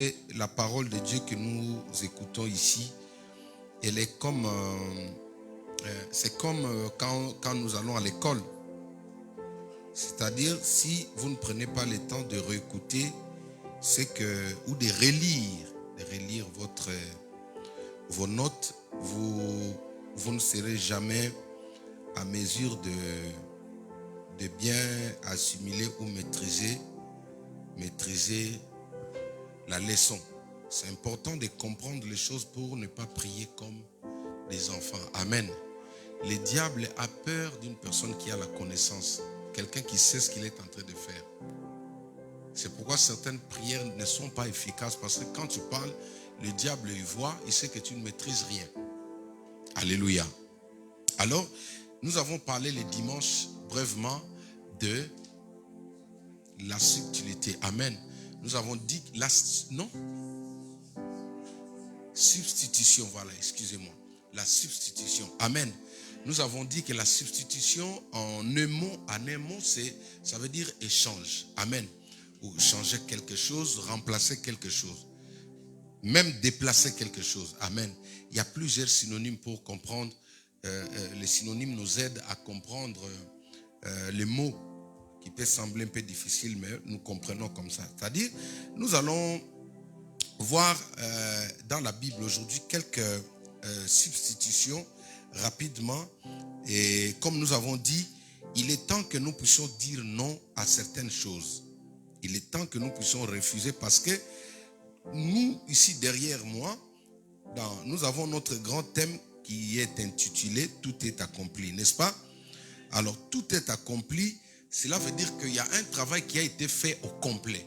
Et la parole de Dieu que nous écoutons ici, elle est comme, c'est comme quand nous allons à l'école. C'est-à-dire, si vous ne prenez pas le temps de réécouter, c'est que, ou de relire vos notes, vous ne serez jamais à mesure de bien assimiler ou maîtriser la leçon. C'est important de comprendre les choses pour ne pas prier comme des enfants. Amen. Le diable a peur d'une personne qui a la connaissance, quelqu'un qui sait ce qu'il est en train de faire. C'est pourquoi certaines prières ne sont pas efficaces, parce que quand tu parles, le diable il voit, il sait que tu ne maîtrises rien. Alléluia. Alors, nous avons parlé le dimanche brièvement de la subtilité. Amen. Nous avons dit substitution, voilà, excusez-moi. La substitution. Amen. Nous avons dit que la substitution en un mot, ça veut dire échange. Amen. Ou changer quelque chose, remplacer quelque chose. Même déplacer quelque chose. Amen. Il y a plusieurs synonymes pour comprendre. Les synonymes nous aident à comprendre les mots qui peut sembler un peu difficile, mais nous comprenons comme ça. C'est-à-dire, nous allons voir dans la Bible aujourd'hui quelques substitutions rapidement. Et comme nous avons dit, il est temps que nous puissions dire non à certaines choses. Il est temps que nous puissions refuser, parce que nous, ici derrière moi, nous avons notre grand thème qui est intitulé « Tout est accompli », n'est-ce pas? Alors, tout est accompli. Cela veut dire qu'il y a un travail qui a été fait au complet.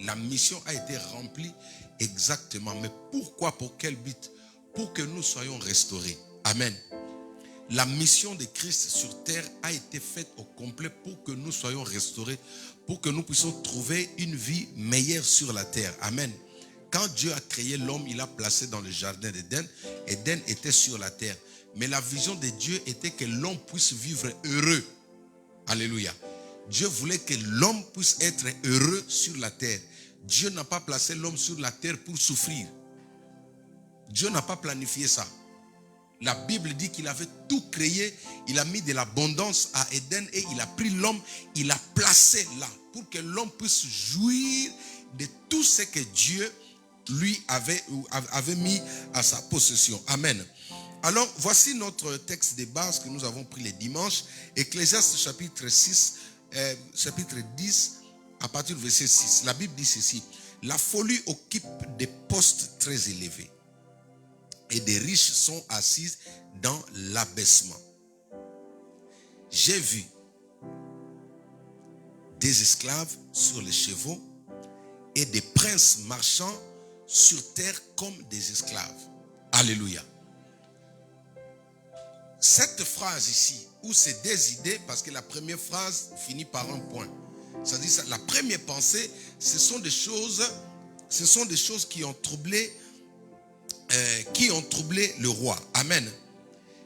La mission a été remplie exactement. Mais pourquoi? Pour quel but? Pour que nous soyons restaurés. Amen. La mission de Christ sur terre a été faite au complet pour que nous soyons restaurés, pour que nous puissions trouver une vie meilleure sur la terre. Amen. Quand Dieu a créé l'homme, il l'a placé dans le jardin d'Éden. Éden était sur la terre. Mais la vision de Dieu était que l'homme puisse vivre heureux. Alléluia. Dieu voulait que l'homme puisse être heureux sur la terre. Dieu n'a pas placé l'homme sur la terre pour souffrir. Dieu n'a pas planifié ça. La Bible dit qu'il avait tout créé. Il a mis de l'abondance à Éden et il a pris l'homme, il l'a placé là pour que l'homme puisse jouir de tout ce que Dieu lui avait mis à sa possession. Amen. Alors, voici notre texte de base que nous avons pris les dimanches. Ecclésiaste chapitre 6, chapitre 10, à partir du verset 6. La Bible dit ceci: la folie occupe des postes très élevés et des riches sont assis dans l'abaissement. J'ai vu des esclaves sur les chevaux et des princes marchant sur terre comme des esclaves. Alléluia. Cette phrase ici, où c'est des idées, parce que la première phrase finit par un point. C'est-à-dire, la première pensée, ce sont des choses qui ont troublé le roi. Amen.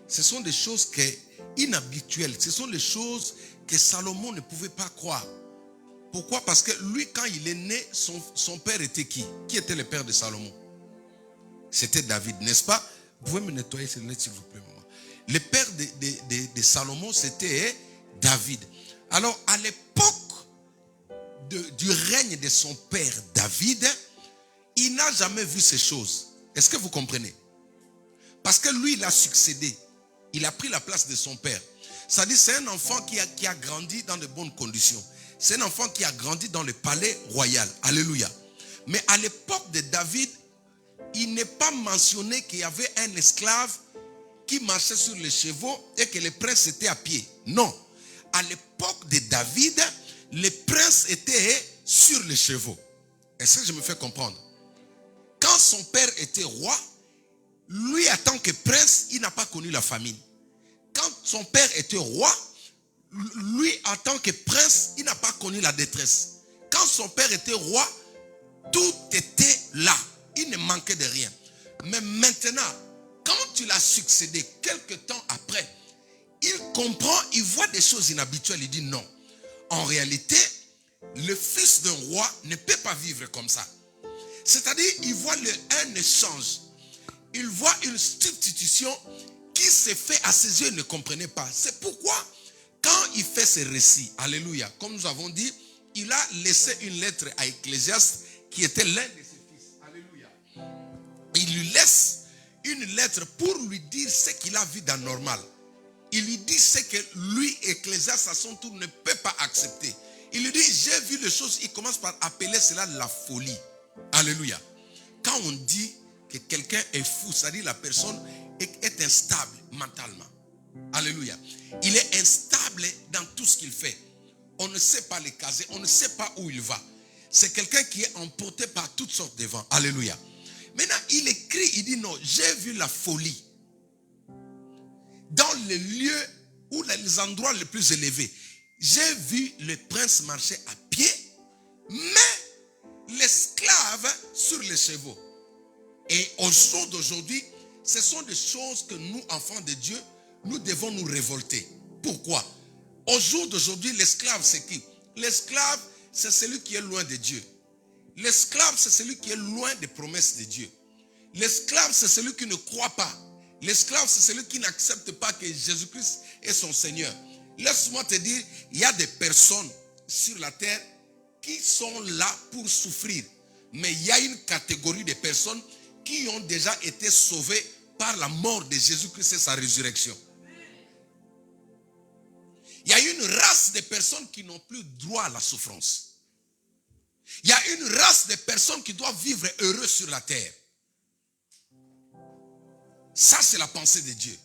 Ce sont des choses inhabituelles. Ce sont des choses que Salomon ne pouvait pas croire. Pourquoi? Parce que lui, quand il est né, son père était qui? Qui était le père de Salomon? C'était David, n'est-ce pas? Vous pouvez me nettoyer ces lunettes, s'il vous plaît, maman. Le père de Salomon, c'était David. Alors, à l'époque du règne de son père David, il n'a jamais vu ces choses. Est-ce que vous comprenez? Parce que lui, il a succédé. Il a pris la place de son père. C'est-à-dire, c'est un enfant qui a grandi dans de bonnes conditions. C'est un enfant qui a grandi dans le palais royal. Alléluia. Mais à l'époque de David, il n'est pas mentionné qu'il y avait un esclave qui marchait sur les chevaux et que les princes étaient à pied. Non. À l'époque de David, les princes étaient sur les chevaux. Est-ce que je me fais comprendre? Quand son père était roi, lui, en tant que prince, il n'a pas connu la famine. Quand son père était roi, lui, en tant que prince, il n'a pas connu la détresse. Quand son père était roi, tout était là. Il ne manquait de rien. Mais maintenant, quand il a succédé, quelque temps après, il comprend, il voit des choses inhabituelles. Il dit non. En réalité, le fils d'un roi ne peut pas vivre comme ça. C'est-à-dire, il voit un échange. Il voit une substitution qui s'est fait à ses yeux, il ne comprenait pas. C'est pourquoi, quand il fait ce récit, alléluia, comme nous avons dit, il a laissé une lettre à Ecclésiaste qui était l'un de ses fils. Alléluia. Il lui laisse une lettre pour lui dire ce qu'il a vu d'anormal. Il lui dit ce que lui, Ecclésiaste, à son tour, ne peut pas accepter. Il lui dit, j'ai vu les choses, il commence par appeler cela la folie. Alléluia. Quand on dit que quelqu'un est fou, c'est-à-dire la personne est instable mentalement. Alléluia. Il est instable dans tout ce qu'il fait. On ne sait pas les caser, on ne sait pas où il va. C'est quelqu'un qui est emporté par toutes sortes de vents. Alléluia. Maintenant, il écrit, il dit non, j'ai vu la folie dans les lieux ou les endroits les plus élevés. J'ai vu le prince marcher à pied, mais l'esclave sur les chevaux. Et au jour d'aujourd'hui, ce sont des choses que nous, enfants de Dieu, nous devons nous révolter. Pourquoi? Au jour d'aujourd'hui, l'esclave, c'est qui? L'esclave, c'est celui qui est loin de Dieu. L'esclave, c'est celui qui est loin des promesses de Dieu. L'esclave, c'est celui qui ne croit pas. L'esclave, c'est celui qui n'accepte pas que Jésus-Christ est son Seigneur. Laisse-moi te dire, il y a des personnes sur la terre qui sont là pour souffrir. Mais il y a une catégorie de personnes qui ont déjà été sauvées par la mort de Jésus-Christ et sa résurrection. Il y a une race de personnes qui n'ont plus droit à la souffrance. Il y a une race de personnes qui doivent vivre heureux sur la terre. Ça, c'est la pensée de Dieu.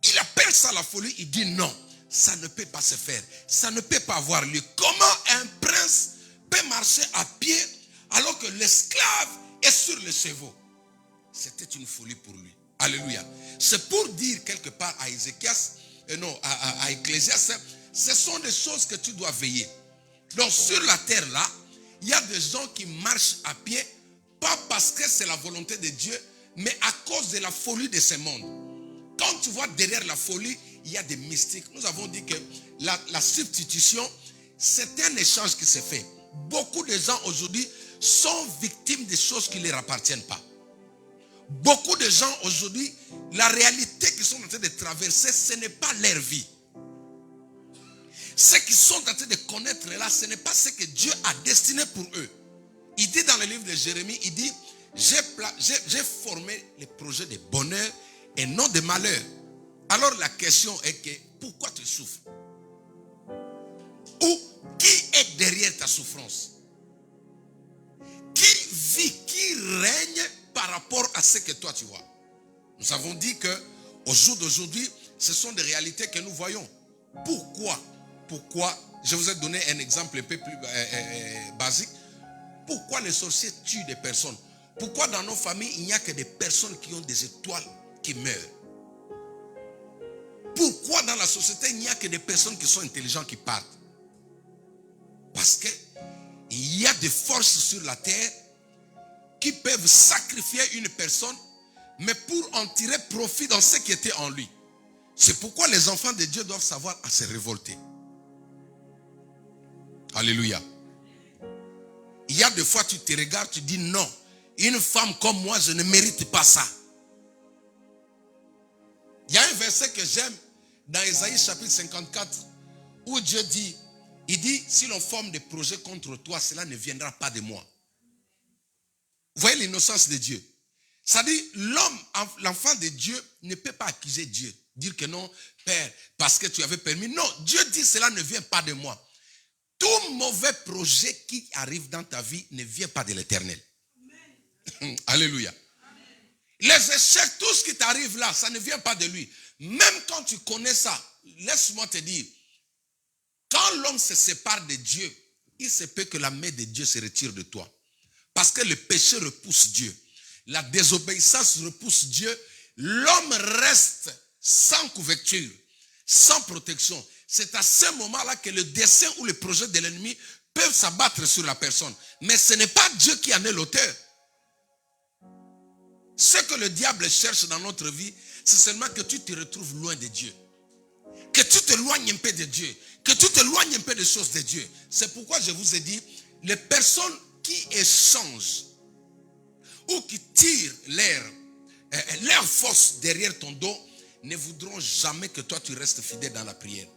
Il appelle ça la folie. Il dit non, ça ne peut pas se faire. Ça ne peut pas avoir lieu. Comment un prince peut marcher à pied alors que l'esclave est sur les chevaux? C'était une folie pour lui. Alléluia. C'est pour dire quelque part à Ézéchias, à Ecclésiaste, ce sont des choses que tu dois veiller. Donc sur la terre là, il y a des gens qui marchent à pied, pas parce que c'est la volonté de Dieu, mais à cause de la folie de ce monde. Quand tu vois derrière la folie, il y a des mystiques. Nous avons dit que la substitution, c'est un échange qui se fait. Beaucoup de gens aujourd'hui sont victimes de choses qui ne leur appartiennent pas. Beaucoup de gens aujourd'hui, la réalité qu'ils sont en train de traverser, ce n'est pas leur vie. Ce qu'ils sont en train de connaître là, ce n'est pas ce que Dieu a destiné pour eux. Il dit dans le livre de Jérémie, il dit, j'ai formé les projets de bonheur et non de malheur. Alors la question est que, pourquoi tu souffres? Ou qui est derrière ta souffrance? Qui vit, qui règne par rapport à ce que toi tu vois? Nous avons dit que au jour d'aujourd'hui, ce sont des réalités que nous voyons. Pourquoi? Je vous ai donné un exemple un peu plus basique. Pourquoi les sorciers tuent des personnes? Pourquoi dans nos familles, il n'y a que des personnes qui ont des étoiles qui meurent? Pourquoi dans la société, il n'y a que des personnes qui sont intelligentes qui partent? Parce que il y a des forces sur la terre qui peuvent sacrifier une personne, mais pour en tirer profit dans ce qui était en lui. C'est pourquoi les enfants de Dieu doivent savoir à se révolter. Alléluia. Il y a des fois, tu te regardes, tu dis non, une femme comme moi, je ne mérite pas ça. Il y a un verset que j'aime dans Ésaïe chapitre 54 où Dieu dit, il dit, si l'on forme des projets contre toi, cela ne viendra pas de moi. Vous voyez l'innocence de Dieu. Ça dit, l'homme, l'enfant de Dieu ne peut pas accuser Dieu. Dire que non, Père, parce que tu avais permis. Non, Dieu dit, cela ne vient pas de moi. Tout mauvais projet qui arrive dans ta vie ne vient pas de l'Éternel. Alléluia. Amen. Les échecs, tout ce qui t'arrive là, ça ne vient pas de lui. Même quand tu connais ça, laisse-moi te dire, quand l'homme se sépare de Dieu, il se peut que la main de Dieu se retire de toi. Parce que le péché repousse Dieu. La désobéissance repousse Dieu. L'homme reste sans couverture, sans protection. C'est à ce moment-là que le dessein ou le projet de l'ennemi peuvent s'abattre sur la personne. Mais ce n'est pas Dieu qui en est l'auteur. Ce que le diable cherche dans notre vie, c'est seulement que tu te retrouves loin de Dieu. Que tu t'éloignes un peu de Dieu. Que tu t'éloignes un peu des choses de Dieu. C'est pourquoi je vous ai dit, les personnes qui échangent ou qui tirent leur force derrière ton dos ne voudront jamais que toi tu restes fidèle dans la prière.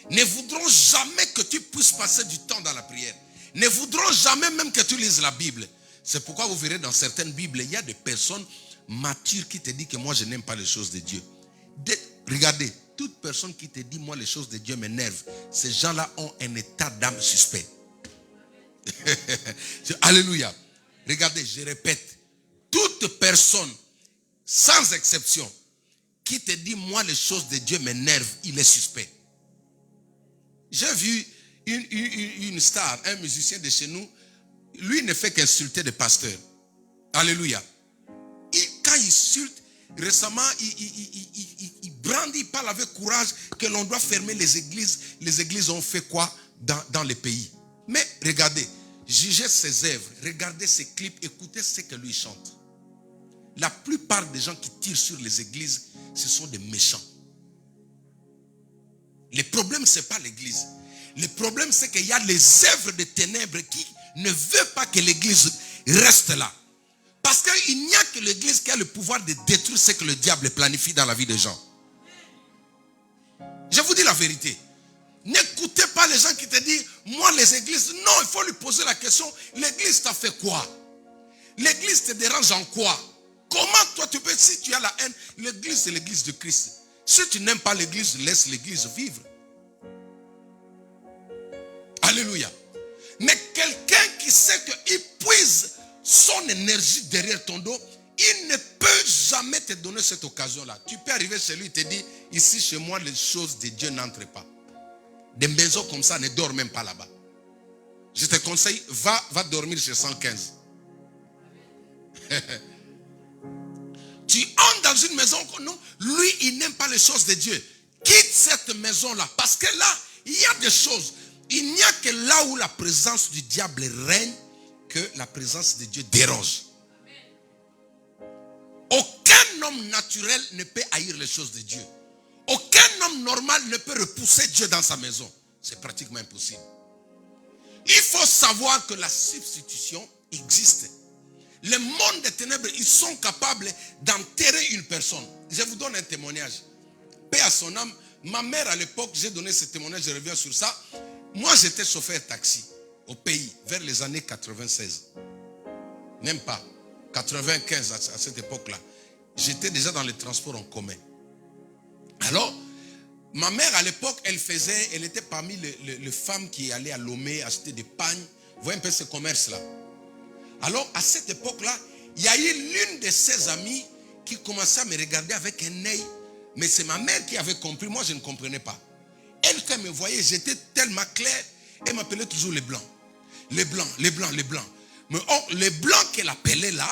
Ne voudront jamais que tu puisses passer du temps dans la prière. Ne voudront jamais même que tu lises la Bible. C'est pourquoi vous verrez dans certaines Bibles, il y a des personnes matures qui te disent que moi je n'aime pas les choses de Dieu. Regardez, toute personne qui te dit moi les choses de Dieu m'énervent, ces gens-là ont un état d'âme suspect. Alléluia. Regardez, je répète, toute personne, sans exception, qui te dit moi les choses de Dieu m'énervent, il est suspect. J'ai vu une star, un musicien de chez nous, lui ne fait qu'insulter des pasteurs. Alléluia. Quand il insulte, récemment, il brandit, il parle avec courage que l'on doit fermer les églises. Les églises ont fait quoi dans les pays? Mais regardez, jugez ses œuvres, regardez ses clips, écoutez ce que lui chante. La plupart des gens qui tirent sur les églises, ce sont des méchants. Le problème, ce n'est pas l'église. Le problème, c'est qu'il y a les œuvres de ténèbres qui ne veulent pas que l'église reste là. Parce qu'il n'y a que l'église qui a le pouvoir de détruire ce que le diable planifie dans la vie des gens. Je vous dis la vérité. N'écoutez pas les gens qui te disent, moi les églises, non, il faut lui poser la question, l'église t'a fait quoi? L'église te dérange en quoi? Comment toi tu peux, si tu as la haine, l'église c'est l'église de Christ. Si tu n'aimes pas l'église, laisse l'église vivre. Alléluia. Mais quelqu'un qui sait qu'il puise son énergie derrière ton dos, il ne peut jamais te donner cette occasion-là. Tu peux arriver chez lui et te dire, ici chez moi, les choses de Dieu n'entrent pas. Des maisons comme ça ne dorment même pas là-bas. Je te conseille, va dormir chez 115. Tu entres dans une maison, non, lui, il n'aime pas les choses de Dieu. Quitte cette maison-là, parce que là, il y a des choses. Il n'y a que là où la présence du diable règne que la présence de Dieu dérange. Aucun homme naturel ne peut haïr les choses de Dieu. Aucun homme normal ne peut repousser Dieu dans sa maison. C'est pratiquement impossible. Il faut savoir que la substitution existe. Le monde des ténèbres, ils sont capables d'enterrer une personne. Je vous donne un témoignage. Paix à son âme. Ma mère à l'époque, j'ai donné ce témoignage, je reviens sur ça. Moi, j'étais chauffeur taxi au pays, vers les années 96. Même pas. 95 à cette époque-là. J'étais déjà dans les transports en commun. Alors, ma mère à l'époque, elle était parmi les femmes qui allaient à Lomé acheter des pagnes. Vous voyez un peu ce commerce-là. Alors, à cette époque-là, il y a eu l'une de ses amies qui commençait à me regarder avec un œil. Mais c'est ma mère qui avait compris. Moi, je ne comprenais pas. Elle, quand elle me voyait, j'étais tellement clair. Elle m'appelait toujours les blancs. Les blancs, les blancs, les blancs. Mais les blancs qu'elle appelait là,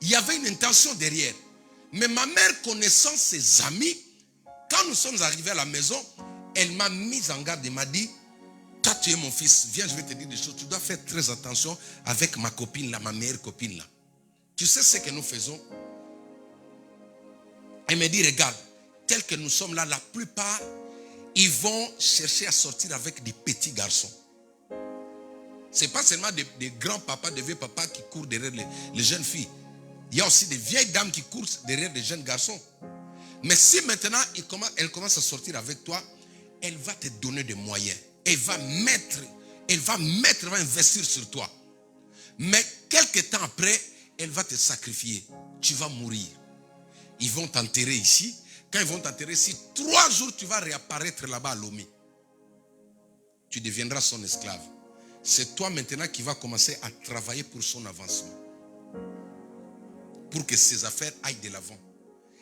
il y avait une intention derrière. Mais ma mère, connaissant ses amis, quand nous sommes arrivés à la maison, elle m'a mis en garde et m'a dit, toi tu es mon fils, viens, je vais te dire des choses. Tu dois faire très attention avec ma copine là, ma meilleure copine là. Tu sais ce que nous faisons? Elle me dit, regarde, tel que nous sommes là, la plupart, ils vont chercher à sortir avec des petits garçons. Ce n'est pas seulement des grands papas, des vieux papas qui courent derrière les jeunes filles. Il y a aussi des vieilles dames qui courent derrière des jeunes garçons. Mais si maintenant elle commence à sortir avec toi, elle va te donner des moyens. Elle va investir sur toi. Mais quelques temps après, elle va te sacrifier. Tu vas mourir. Ils vont t'enterrer ici. Quand ils vont t'enterrer ici, 3 jours, tu vas réapparaître là-bas à Lomé. Tu deviendras son esclave. C'est toi maintenant qui vas commencer à travailler pour son avancement. Pour que ses affaires aillent de l'avant.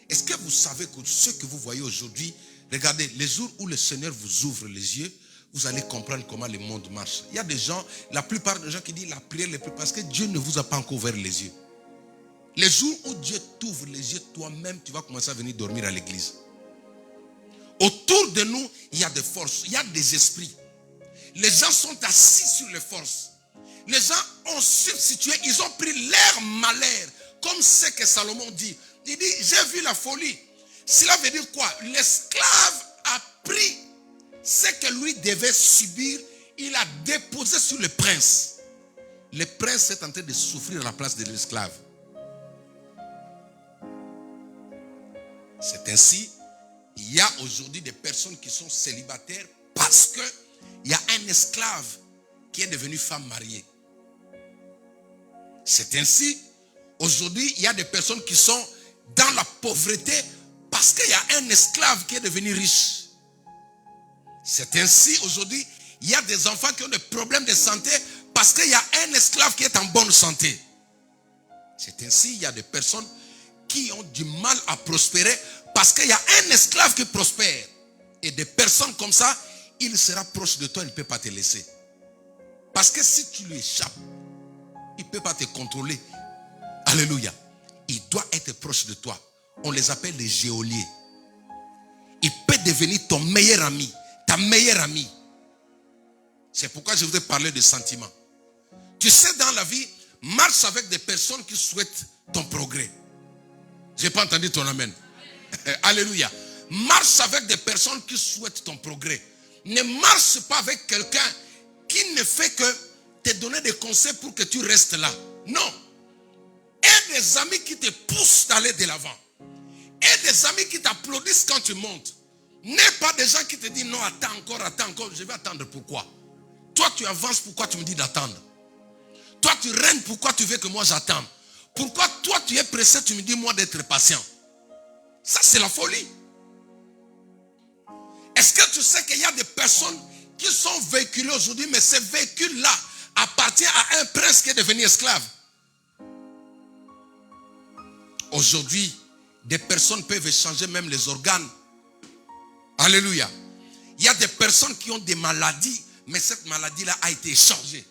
Est-ce que vous savez que ce que vous voyez aujourd'hui, regardez, les jours où le Seigneur vous ouvre les yeux, vous allez comprendre comment le monde marche. Il y a des gens, la plupart des gens qui disent la prière les plus, parce que Dieu ne vous a pas encore ouvert les yeux. Les jours où Dieu t'ouvre les yeux, toi-même, tu vas commencer à venir dormir à l'église. Autour de nous, il y a des forces, il y a des esprits. Les gens sont assis sur les forces. Les gens ont substitué, ils ont pris leur malheur, comme ce que Salomon dit. Il dit, j'ai vu la folie. Cela veut dire quoi? L'esclave a pris ce que lui devait subir, il a déposé sur le prince. Le prince est en train de souffrir à la place de l'esclave. C'est ainsi, il y a aujourd'hui des personnes qui sont célibataires parce qu'il y a un esclave qui est devenu femme mariée. C'est ainsi, aujourd'hui, il y a des personnes qui sont dans la pauvreté parce qu'il y a un esclave qui est devenu riche. C'est ainsi, aujourd'hui, il y a des enfants qui ont des problèmes de santé parce qu'il y a un esclave qui est en bonne santé. C'est ainsi, il y a des personnes qui ont du mal à prospérer parce qu'il y a un esclave qui prospère. Et des personnes comme ça, il sera proche de toi, il ne peut pas te laisser. Parce que si tu lui échappes, il ne peut pas te contrôler. Alléluia. Il doit être proche de toi. On les appelle les geôliers. Il peut devenir ton meilleur ami, ta meilleure amie. C'est pourquoi je voudrais parler de sentiments. Tu sais, dans la vie, marche avec des personnes qui souhaitent ton progrès. Je n'ai pas entendu ton amen. Alléluia. Marche avec des personnes qui souhaitent ton progrès. Ne marche pas avec quelqu'un qui ne fait que te donner des conseils pour que tu restes là. Non. Aie des amis qui te poussent d'aller de l'avant. Aie des amis qui t'applaudissent quand tu montes. N'aie pas des gens qui te disent non, attends encore, je vais attendre. Pourquoi? Toi tu avances, pourquoi tu me dis d'attendre? Toi tu règnes, pourquoi tu veux que moi j'attende? Pourquoi toi tu es pressé, tu me dis moi d'être patient? Ça c'est la folie. Est-ce que tu sais qu'il y a des personnes qui sont véhiculées aujourd'hui, mais ces véhicules-là appartiennent à un prince qui est devenu esclave? Aujourd'hui, des personnes peuvent échanger même les organes. Alléluia. Il y a des personnes qui ont des maladies, mais cette maladie-là a été échangée.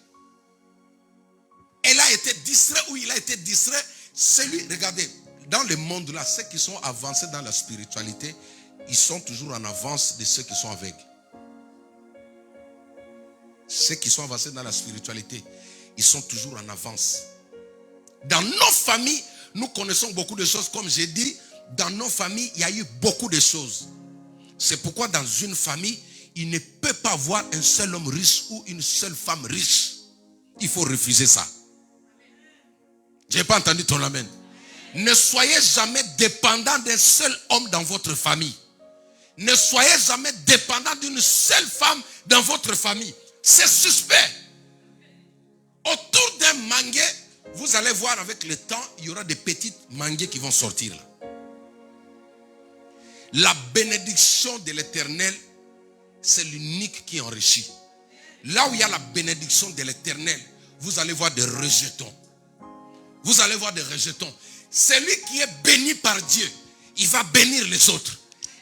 Elle a été distrait ou il a été distrait. Regardez, dans le monde là, ceux qui sont avancés dans la spiritualité, ils sont toujours en avance de ceux qui sont aveugles. Ceux qui sont avancés dans la spiritualité, ils sont toujours en avance. Dans nos familles, nous connaissons beaucoup de choses. Comme j'ai dit, dans nos familles, il y a eu beaucoup de choses. C'est pourquoi dans une famille, il ne peut pas avoir un seul homme riche ou une seule femme riche. Il faut refuser ça. Je n'ai pas entendu ton amen. Ne soyez jamais dépendant d'un seul homme dans votre famille. Ne soyez jamais dépendant d'une seule femme dans votre famille. C'est suspect. Autour d'un manguier, vous allez voir avec le temps, il y aura des petites manguiers qui vont sortir là. La bénédiction de l'Éternel, c'est l'unique qui enrichit. Là où il y a la bénédiction de l'Éternel, vous allez voir des rejetons. Vous allez voir des rejetons. Celui qui est béni par Dieu, il va bénir les autres.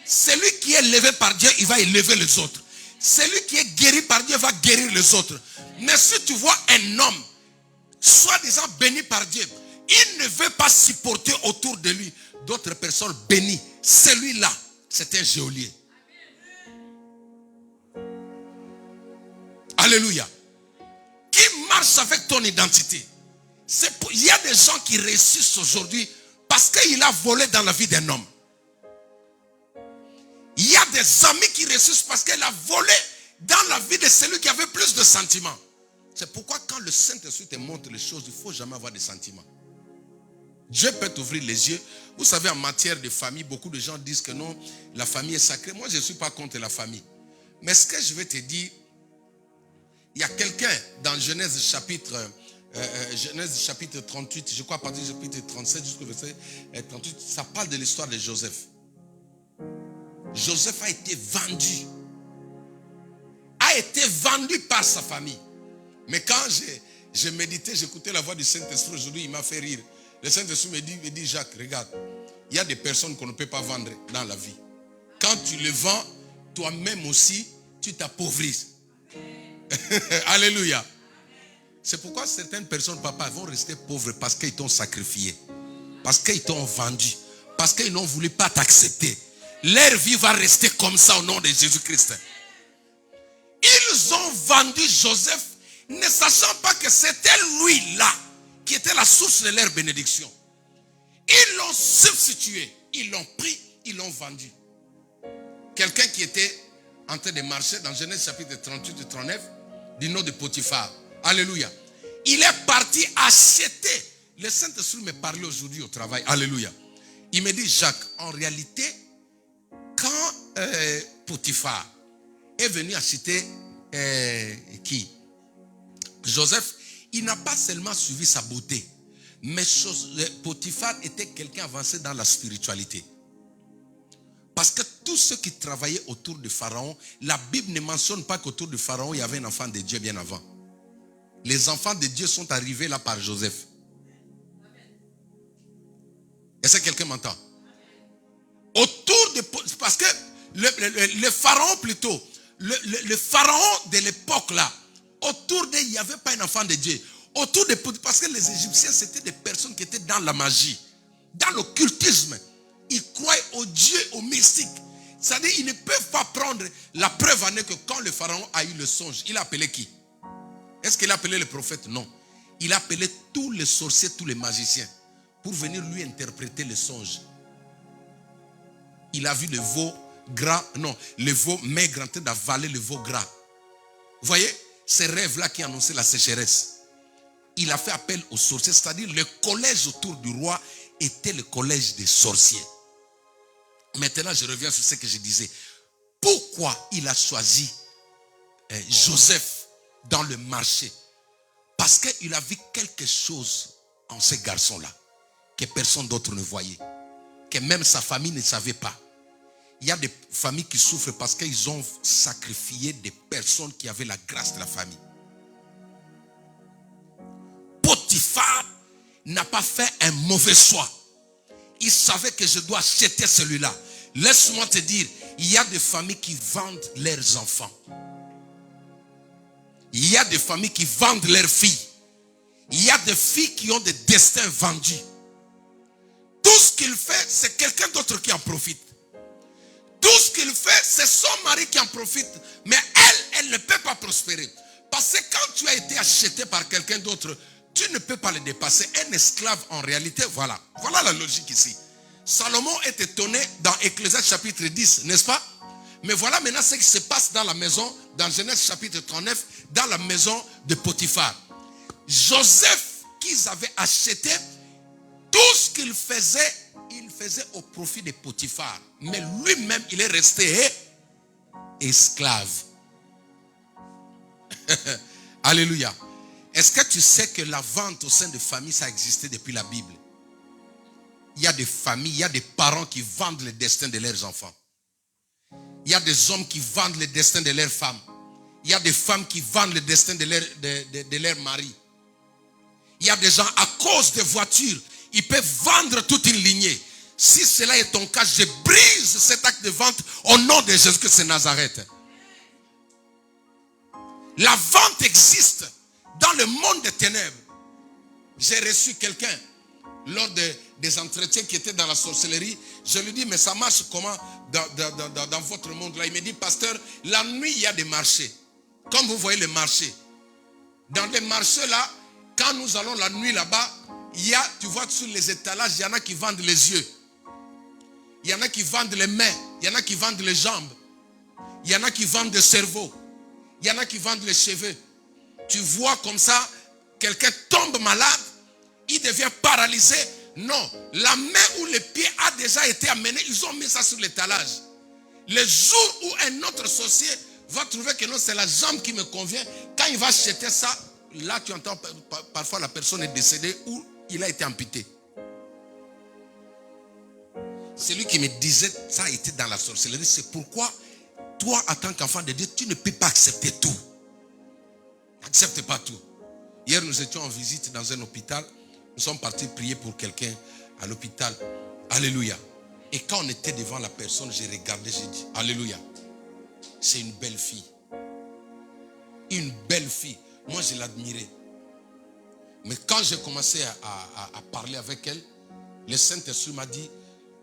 Celui qui est élevé par Dieu, il va élever les autres. Celui qui est guéri par Dieu va guérir les autres. Mais si tu vois un homme, soi-disant béni par Dieu, il ne veut pas supporter autour de lui d'autres personnes bénies. Celui-là, c'est un geôlier. Alléluia. Qui marche avec ton identité. Il y a des gens qui réussissent aujourd'hui parce qu'il a volé dans la vie d'un homme. Il y a des amis qui réussissent parce qu'il a volé dans la vie de celui qui avait plus de sentiments. C'est pourquoi quand le Saint-Esprit te montre les choses, il ne faut jamais avoir de sentiments. Dieu peut t'ouvrir les yeux. Vous savez, en matière de famille, beaucoup de gens disent que non, la famille est sacrée. Moi, je ne suis pas contre la famille. Mais ce que je vais te dire, il y a quelqu'un dans Genèse chapitre 38, je crois à partir du chapitre 37 jusqu'au verset 38, ça parle de l'histoire de Joseph. Joseph a été vendu. A été vendu par sa famille. Mais quand j'ai médité, j'écoutais la voix du Saint-Esprit aujourd'hui, il m'a fait rire. Le Saint-Esprit me dit, Jacques, regarde, il y a des personnes qu'on ne peut pas vendre dans la vie. Quand tu le vends, toi-même aussi, tu t'appauvris. Alléluia. C'est pourquoi certaines personnes, papa, vont rester pauvres parce qu'ils t'ont sacrifié. Parce qu'ils t'ont vendu. Parce qu'ils n'ont voulu pas t'accepter. Leur vie va rester comme ça au nom de Jésus-Christ. Ils ont vendu Joseph, ne sachant pas que c'était lui-là qui était la source de leur bénédiction. Ils l'ont substitué. Ils l'ont pris, ils l'ont vendu. Quelqu'un qui était en train de marcher dans Genèse chapitre 38 et 39, du nom de Potiphar. Alléluia. Il est parti acheter. Le Saint-Esprit me parlait aujourd'hui au travail. Alléluia. Il me dit, Jacques, en réalité, Potiphar est venu acheter qui? Joseph, il n'a pas seulement suivi sa beauté, mais Potiphar était quelqu'un avancé dans la spiritualité. Parce que tous ceux qui travaillaient autour de Pharaon, la Bible ne mentionne pas qu'autour de Pharaon, il y avait un enfant de Dieu bien avant. Les enfants de Dieu sont arrivés là par Joseph. Est-ce que quelqu'un m'entend? Autour de... Parce que le Pharaon plutôt, le Pharaon de l'époque là, autour d'eux, il n'y avait pas un enfant de Dieu. Autour de... Parce que les Égyptiens, c'était des personnes qui étaient dans la magie, dans l'occultisme. Ils croyaient au Dieu, au mystique. C'est-à-dire, ils ne peuvent pas prendre la preuve en est que quand le Pharaon a eu le songe, il a appelé qui? Est-ce qu'il a appelé le prophète? Non. Il a appelé tous les sorciers, tous les magiciens, pour venir lui interpréter le songe. Il a vu le veau gras, non, le veau maigre en train d'avaler le veau gras. Vous voyez, ces rêves-là qui annonçaient la sécheresse. Il a fait appel aux sorciers, c'est-à-dire le collège autour du roi était le collège des sorciers. Maintenant, je reviens sur ce que je disais. Pourquoi il a choisi Joseph dans le marché? Parce qu'il a vu quelque chose en ce garçon-là que personne d'autre ne voyait, que même sa famille ne savait pas. Il y a des familles qui souffrent parce qu'ils ont sacrifié des personnes qui avaient la grâce de la famille. Potiphar n'a pas fait un mauvais choix. Il savait que je dois acheter celui-là. Laisse-moi te dire, il y a des familles qui vendent leurs enfants. Il y a des familles qui vendent leurs filles. Il y a des filles qui ont des destins vendus. Tout ce qu'il fait, c'est quelqu'un d'autre qui en profite. Tout ce qu'il fait, c'est son mari qui en profite. Mais elle ne peut pas prospérer. Parce que quand tu as été acheté par quelqu'un d'autre, tu ne peux pas le dépasser. Un esclave, en réalité, voilà. Voilà la logique ici. Salomon est étonné dans Ecclésiaste chapitre 10, n'est-ce pas? Mais voilà maintenant ce qui se passe dans la maison, dans Genèse chapitre 39, dans la maison de Potiphar. Joseph, qu'ils avaient acheté, tout ce qu'il faisait, il faisait au profit de Potiphar. Mais lui-même, il est resté esclave. Alléluia. Est-ce que tu sais que la vente au sein de familles, ça existait depuis la Bible? Il y a des familles, il y a des parents qui vendent le destin de leurs enfants. Il y a des hommes qui vendent le destin de leurs femmes. Il y a des femmes qui vendent le destin de leur mari. Il y a des gens, à cause des voitures, ils peuvent vendre toute une lignée. Si cela est ton cas, je brise cet acte de vente au nom de Jésus-Christ de Nazareth. La vente existe dans le monde des ténèbres. J'ai reçu quelqu'un lors des entretiens qui étaient dans la sorcellerie. Je lui dis, mais ça marche comment dans votre monde là? Il me dit, pasteur, la nuit il y a des marchés. Comme vous voyez les marchés. Dans les marchés là, quand nous allons la nuit là-bas, il y a, tu vois sur les étalages, il y en a qui vendent les yeux. Il y en a qui vendent les mains. Il y en a qui vendent les jambes. Il y en a qui vendent le cerveau. Il y en a qui vendent les cheveux. Tu vois comme ça, quelqu'un tombe malade, il devient paralysé. Non, la main ou le pied a déjà été amené, ils ont mis ça sur l'étalage. Le jour où un autre sorcier va trouver que non, c'est la jambe qui me convient, quand il va acheter ça, là tu entends parfois la personne est décédée ou il a été amputé. Celui qui me disait ça était dans la sorcellerie. C'est pourquoi toi, en tant qu'enfant de Dieu, tu ne peux pas accepter tout. N'accepte pas tout. Hier, nous étions en visite dans un hôpital. Nous sommes partis prier pour quelqu'un à l'hôpital. Alléluia. Et quand on était devant la personne, j'ai regardé, j'ai dit, Alléluia. C'est une belle fille. Une belle fille. Moi, je l'admirais. Mais quand j'ai commencé à parler avec elle, le Saint-Esprit m'a dit,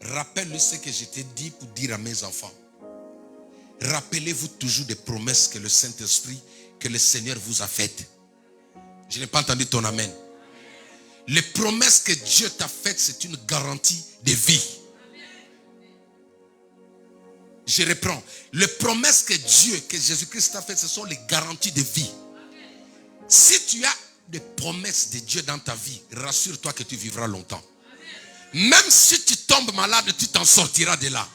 rappelle-lui ce que je t'ai dit pour dire à mes enfants. Rappelez-vous toujours des promesses que le Saint-Esprit, que le Seigneur vous a faites. Je n'ai pas entendu ton amen. Les promesses que Dieu t'a faites, c'est une garantie de vie. Je reprends. Les promesses que Dieu, que Jésus-Christ t'a faites, ce sont les garanties de vie. Si tu as des promesses de Dieu dans ta vie, rassure-toi que tu vivras longtemps. Même si tu tombes malade, tu t'en sortiras de là.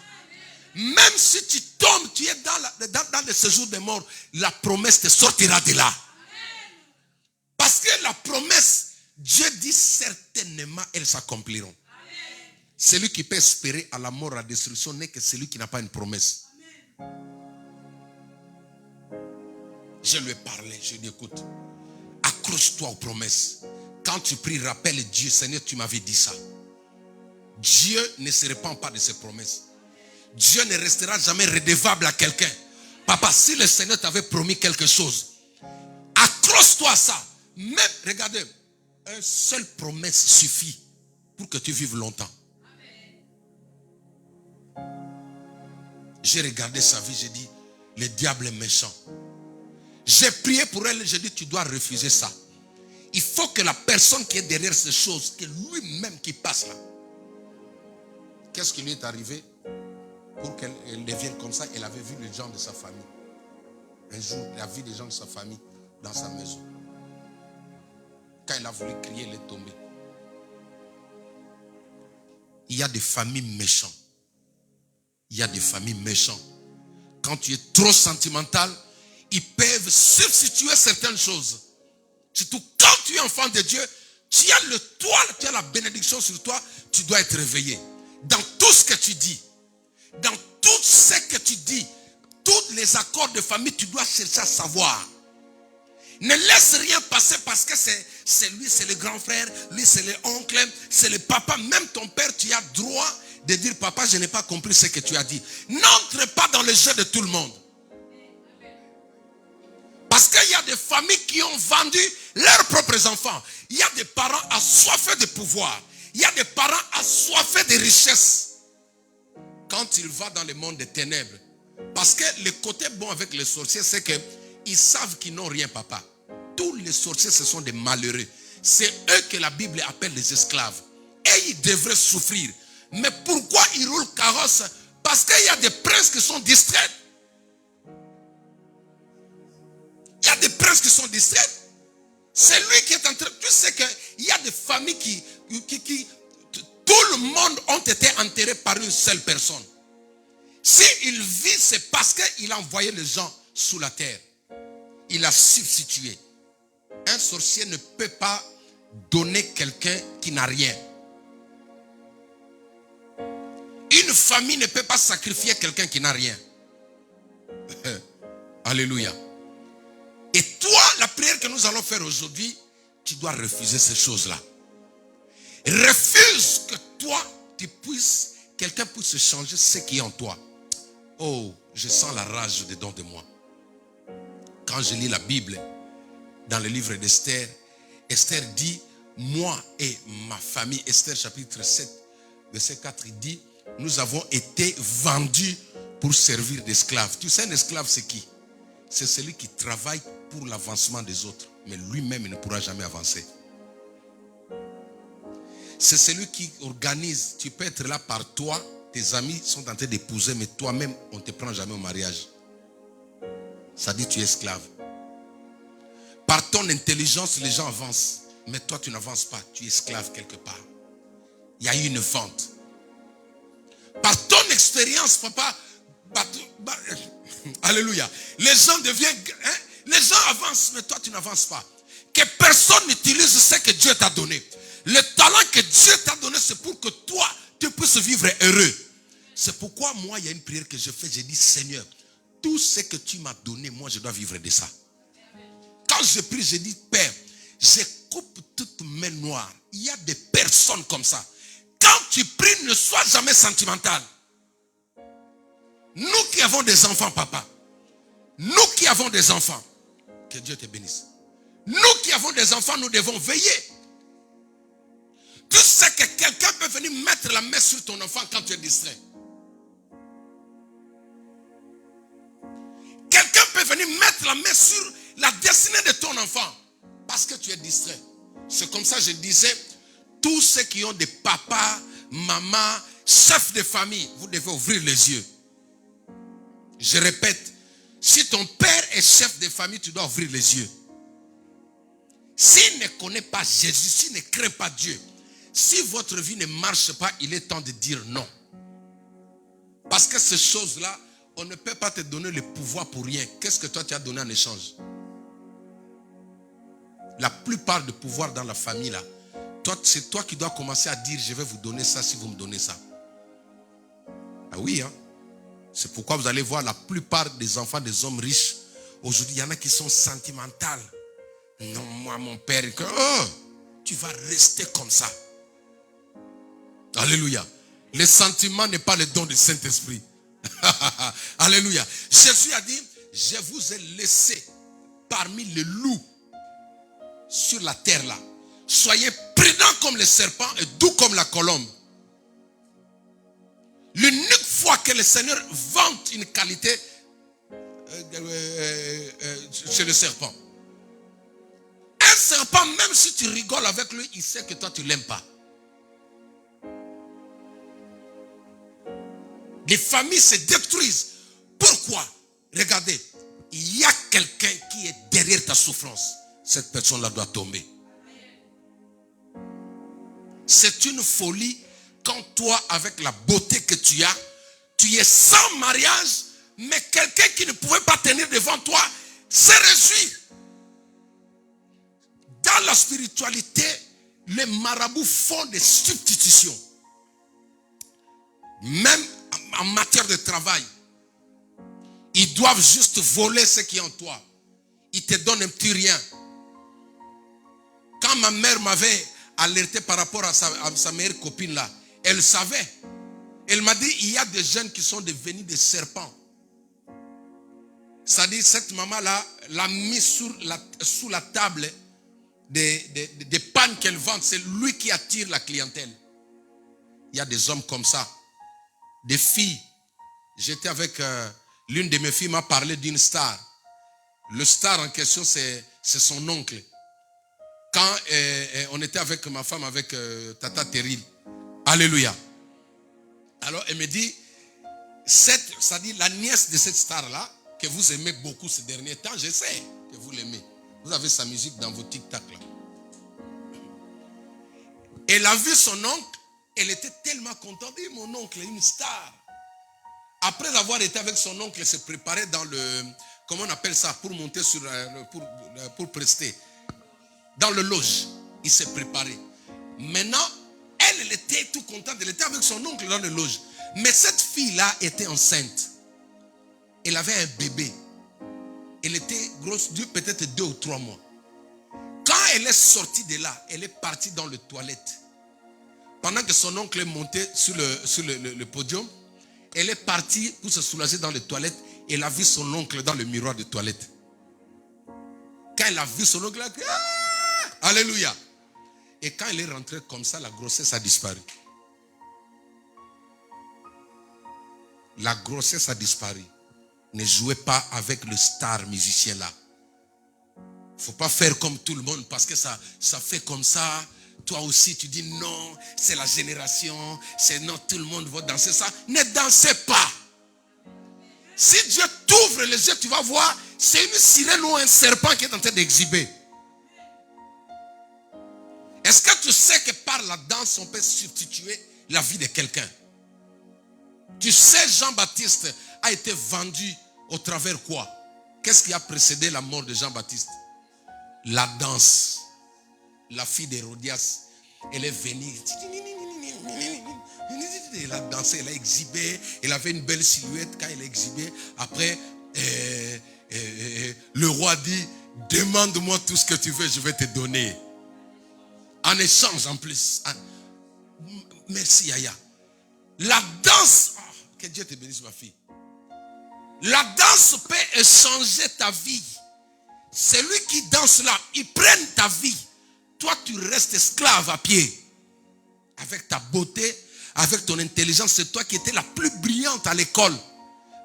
Même si tu tombes, tu es dans le séjour des morts, la promesse te sortira de là. Parce que la promesse, Dieu dit certainement, elles s'accompliront. Celui qui peut espérer à la mort, à la destruction, n'est que celui qui n'a pas une promesse. Je lui ai parlé, je lui ai dit, écoute, accroche-toi aux promesses. Quand tu pries, rappelle Dieu, Seigneur, tu m'avais dit ça. Dieu ne se répand pas de ses promesses. Dieu ne restera jamais redevable à quelqu'un. Papa, si le Seigneur t'avait promis quelque chose, accroche-toi à ça. Même, regardez, une seule promesse suffit pour que tu vives longtemps. J'ai regardé sa vie, j'ai dit, le diable est méchant. J'ai prié pour elle, j'ai dit, tu dois refuser ça. Il faut que la personne qui est derrière ces choses, que lui-même qui passe là. Qu'est-ce qui lui est arrivé pour qu'elle devienne comme ça? Elle avait vu les gens de sa famille. Un jour, elle a vu les gens de sa famille dans sa maison. Quand elle a voulu crier, elle est tombée. Il y a des familles méchantes. Il y a des familles méchantes. Quand tu es trop sentimental, ils peuvent substituer certaines choses. Surtout quand tu es enfant de Dieu, tu as le toit, tu as la bénédiction sur toi, tu dois être réveillé. Dans tout ce que tu dis, dans tout ce que tu dis, tous les accords de famille, tu dois chercher à savoir. Ne laisse rien passer parce que c'est lui, c'est le grand frère, lui c'est l'oncle, c'est le papa. Même ton père, tu as droit de dire, papa, je n'ai pas compris ce que tu as dit. N'entre pas dans le jeu de tout le monde. Parce qu'il y a des familles qui ont vendu leurs propres enfants. Il y a des parents assoiffés de pouvoir. Il y a des parents assoiffés de richesse. Quand il va dans le monde des ténèbres, parce que le côté bon avec les sorciers, c'est qu'ils savent qu'ils n'ont rien, papa. Tous les sorciers, ce sont des malheureux. C'est eux que la Bible appelle les esclaves. Et ils devraient souffrir. Mais pourquoi ils roulent carrosse? Parce qu'il y a des princes qui sont distraits. Il y a des princes qui sont distraits. C'est lui qui est en train... Tu sais qu'il y a des familles qui... Tout le monde ont été enterrés par une seule personne. S'il vit, c'est parce qu'il a envoyé les gens sous la terre. Il a substitué. Un sorcier ne peut pas donner quelqu'un qui n'a rien. Une famille ne peut pas sacrifier quelqu'un qui n'a rien. Alléluia. Et toi, la prière que nous allons faire aujourd'hui, tu dois refuser ces choses-là. Refuse que toi, quelqu'un puisse changer ce qui est en toi. Oh, je sens la rage dedans de moi. Quand je lis la Bible, dans le livre d'Esther, Esther dit, moi et ma famille, Esther chapitre 7, verset 4, il dit, nous avons été vendus pour servir d'esclaves. Tu sais, un esclave, c'est qui? C'est celui qui travaille pour l'avancement des autres. Mais lui-même, il ne pourra jamais avancer. C'est celui qui organise. Tu peux être là par toi. Tes amis sont en train d'épouser, mais toi-même, on ne te prend jamais au mariage. Ça dit tu es esclave. Par ton intelligence, les gens avancent. Mais toi, tu n'avances pas. Tu es esclave quelque part. Il y a eu une vente. Par ton expérience, papa, alléluia. Les gens deviennent... les gens avancent, mais toi, tu n'avances pas. Que personne n'utilise ce que Dieu t'a donné. Le talent que Dieu t'a donné, c'est pour que toi, tu puisses vivre heureux. C'est pourquoi moi, il y a une prière que je fais. Je dis, Seigneur, tout ce que tu m'as donné, moi, je dois vivre de ça. Quand je prie, je dis, Père, je coupe toutes mes noires. Il y a des personnes comme ça. Quand tu pries, ne sois jamais sentimental. Nous qui avons des enfants, papa. Nous qui avons des enfants. Que Dieu te bénisse. Nous qui avons des enfants, nous devons veiller. Tu sais que quelqu'un peut venir mettre la main sur ton enfant quand tu es distrait. Quelqu'un peut venir mettre la main sur la destinée de ton enfant parce que tu es distrait. C'est comme ça que je disais, tous ceux qui ont des papas, mamans, chefs de famille, vous devez ouvrir les yeux. Je répète, si ton père est chef de famille, tu dois ouvrir les yeux. S'il ne connaît pas Jésus, s'il ne craint pas Dieu, si votre vie ne marche pas, il est temps de dire non. Parce que que ces choses-là, on ne peut pas te donner le pouvoir pour rien. Qu'est-ce que toi tu as donné en échange? La plupart des pouvoirs dans la famille là, c'est toi qui dois commencer à dire je vais vous donner ça si vous me donnez ça. Ah oui, hein? C'est pourquoi vous allez voir la plupart des enfants des hommes riches. Aujourd'hui, il y en a qui sont sentimentales. Non, moi, mon père, tu vas rester comme ça. Alléluia. Le sentiment n'est pas le don du Saint-Esprit. Alléluia. Jésus a dit, je vous ai laissé parmi les loups sur la terre là. Soyez prudents comme les serpents et doux comme la colombe. L'unique fois que le Seigneur vante une qualité chez le serpent. Un serpent, même si tu rigoles avec lui, il sait que toi tu ne l'aimes pas. Les familles se détruisent. Pourquoi? Regardez, il y a quelqu'un qui est derrière ta souffrance. Cette personne-là doit tomber. C'est une folie quand toi, avec la beauté que tu as, tu es sans mariage, mais quelqu'un qui ne pouvait pas tenir devant toi se réjouit. Dans la spiritualité, les marabouts font des substitutions. Même en matière de travail, ils doivent juste voler ce qui est en toi. Ils te donnent un petit rien. Quand ma mère m'avait alerté par rapport à sa meilleure copine là, elle savait. Elle m'a dit, il y a des jeunes qui sont devenus des serpents. C'est-à-dire, cette maman-là l'a mis sous la table des pannes qu'elle vend. C'est lui qui attire la clientèle. Il y a des hommes comme ça. Des filles. J'étais avec l'une de mes filles m'a parlé d'une star. Le star en question, c'est son oncle. Quand on était avec ma femme, avec Tata Teril. Alléluia. Alors, elle me dit, c'est-à-dire la nièce de cette star-là, que vous aimez beaucoup ces derniers temps, je sais que vous l'aimez. Vous avez sa musique dans vos tic-tac là. Elle a vu son oncle, elle était tellement contente. Et mon oncle est une star. Après avoir été avec son oncle, elle se préparait dans le, comment on appelle ça, pour monter sur, pour prester. Dans le loge, il s'est préparé. Maintenant, elle était tout contente, elle était avec son oncle dans le loge. Mais cette fille-là était enceinte. Elle avait un bébé. Elle était grosse, peut-être 2 ou 3 mois. Quand elle est sortie de là, elle est partie dans les toilettes. Pendant que son oncle est monté sur le podium, elle est partie pour se soulager dans les toilettes. Elle a vu son oncle dans le miroir de toilette. Quand elle a vu son oncle, elle a dit, ah! Alléluia. Et quand elle est rentrée comme ça, la grossesse a disparu. La grossesse a disparu. Ne jouez pas avec le star musicien là. Il ne faut pas faire comme tout le monde parce que ça fait comme ça. Toi aussi tu dis non, c'est la génération, c'est non, tout le monde va danser ça. Ne dansez pas. Si Dieu t'ouvre les yeux, tu vas voir, c'est une sirène ou un serpent qui est en train d'exhiber. Est-ce que tu sais que par la danse, on peut substituer la vie de quelqu'un? Tu sais, Jean-Baptiste a été vendu au travers quoi? Qu'est-ce qui a précédé la mort de Jean-Baptiste? La danse. La fille d'Hérodias, elle est venue. Elle a dansé, elle a exhibé. Elle avait une belle silhouette quand elle a exhibé. Après, le roi dit, demande-moi tout ce que tu veux, je vais te donner. En échange en plus. Merci Yaya. La danse, que Dieu te bénisse ma fille. La danse peut échanger ta vie. Celui qui danse là, il prend ta vie. Toi, tu restes esclave à pied. Avec ta beauté, avec ton intelligence, c'est toi qui étais la plus brillante à l'école.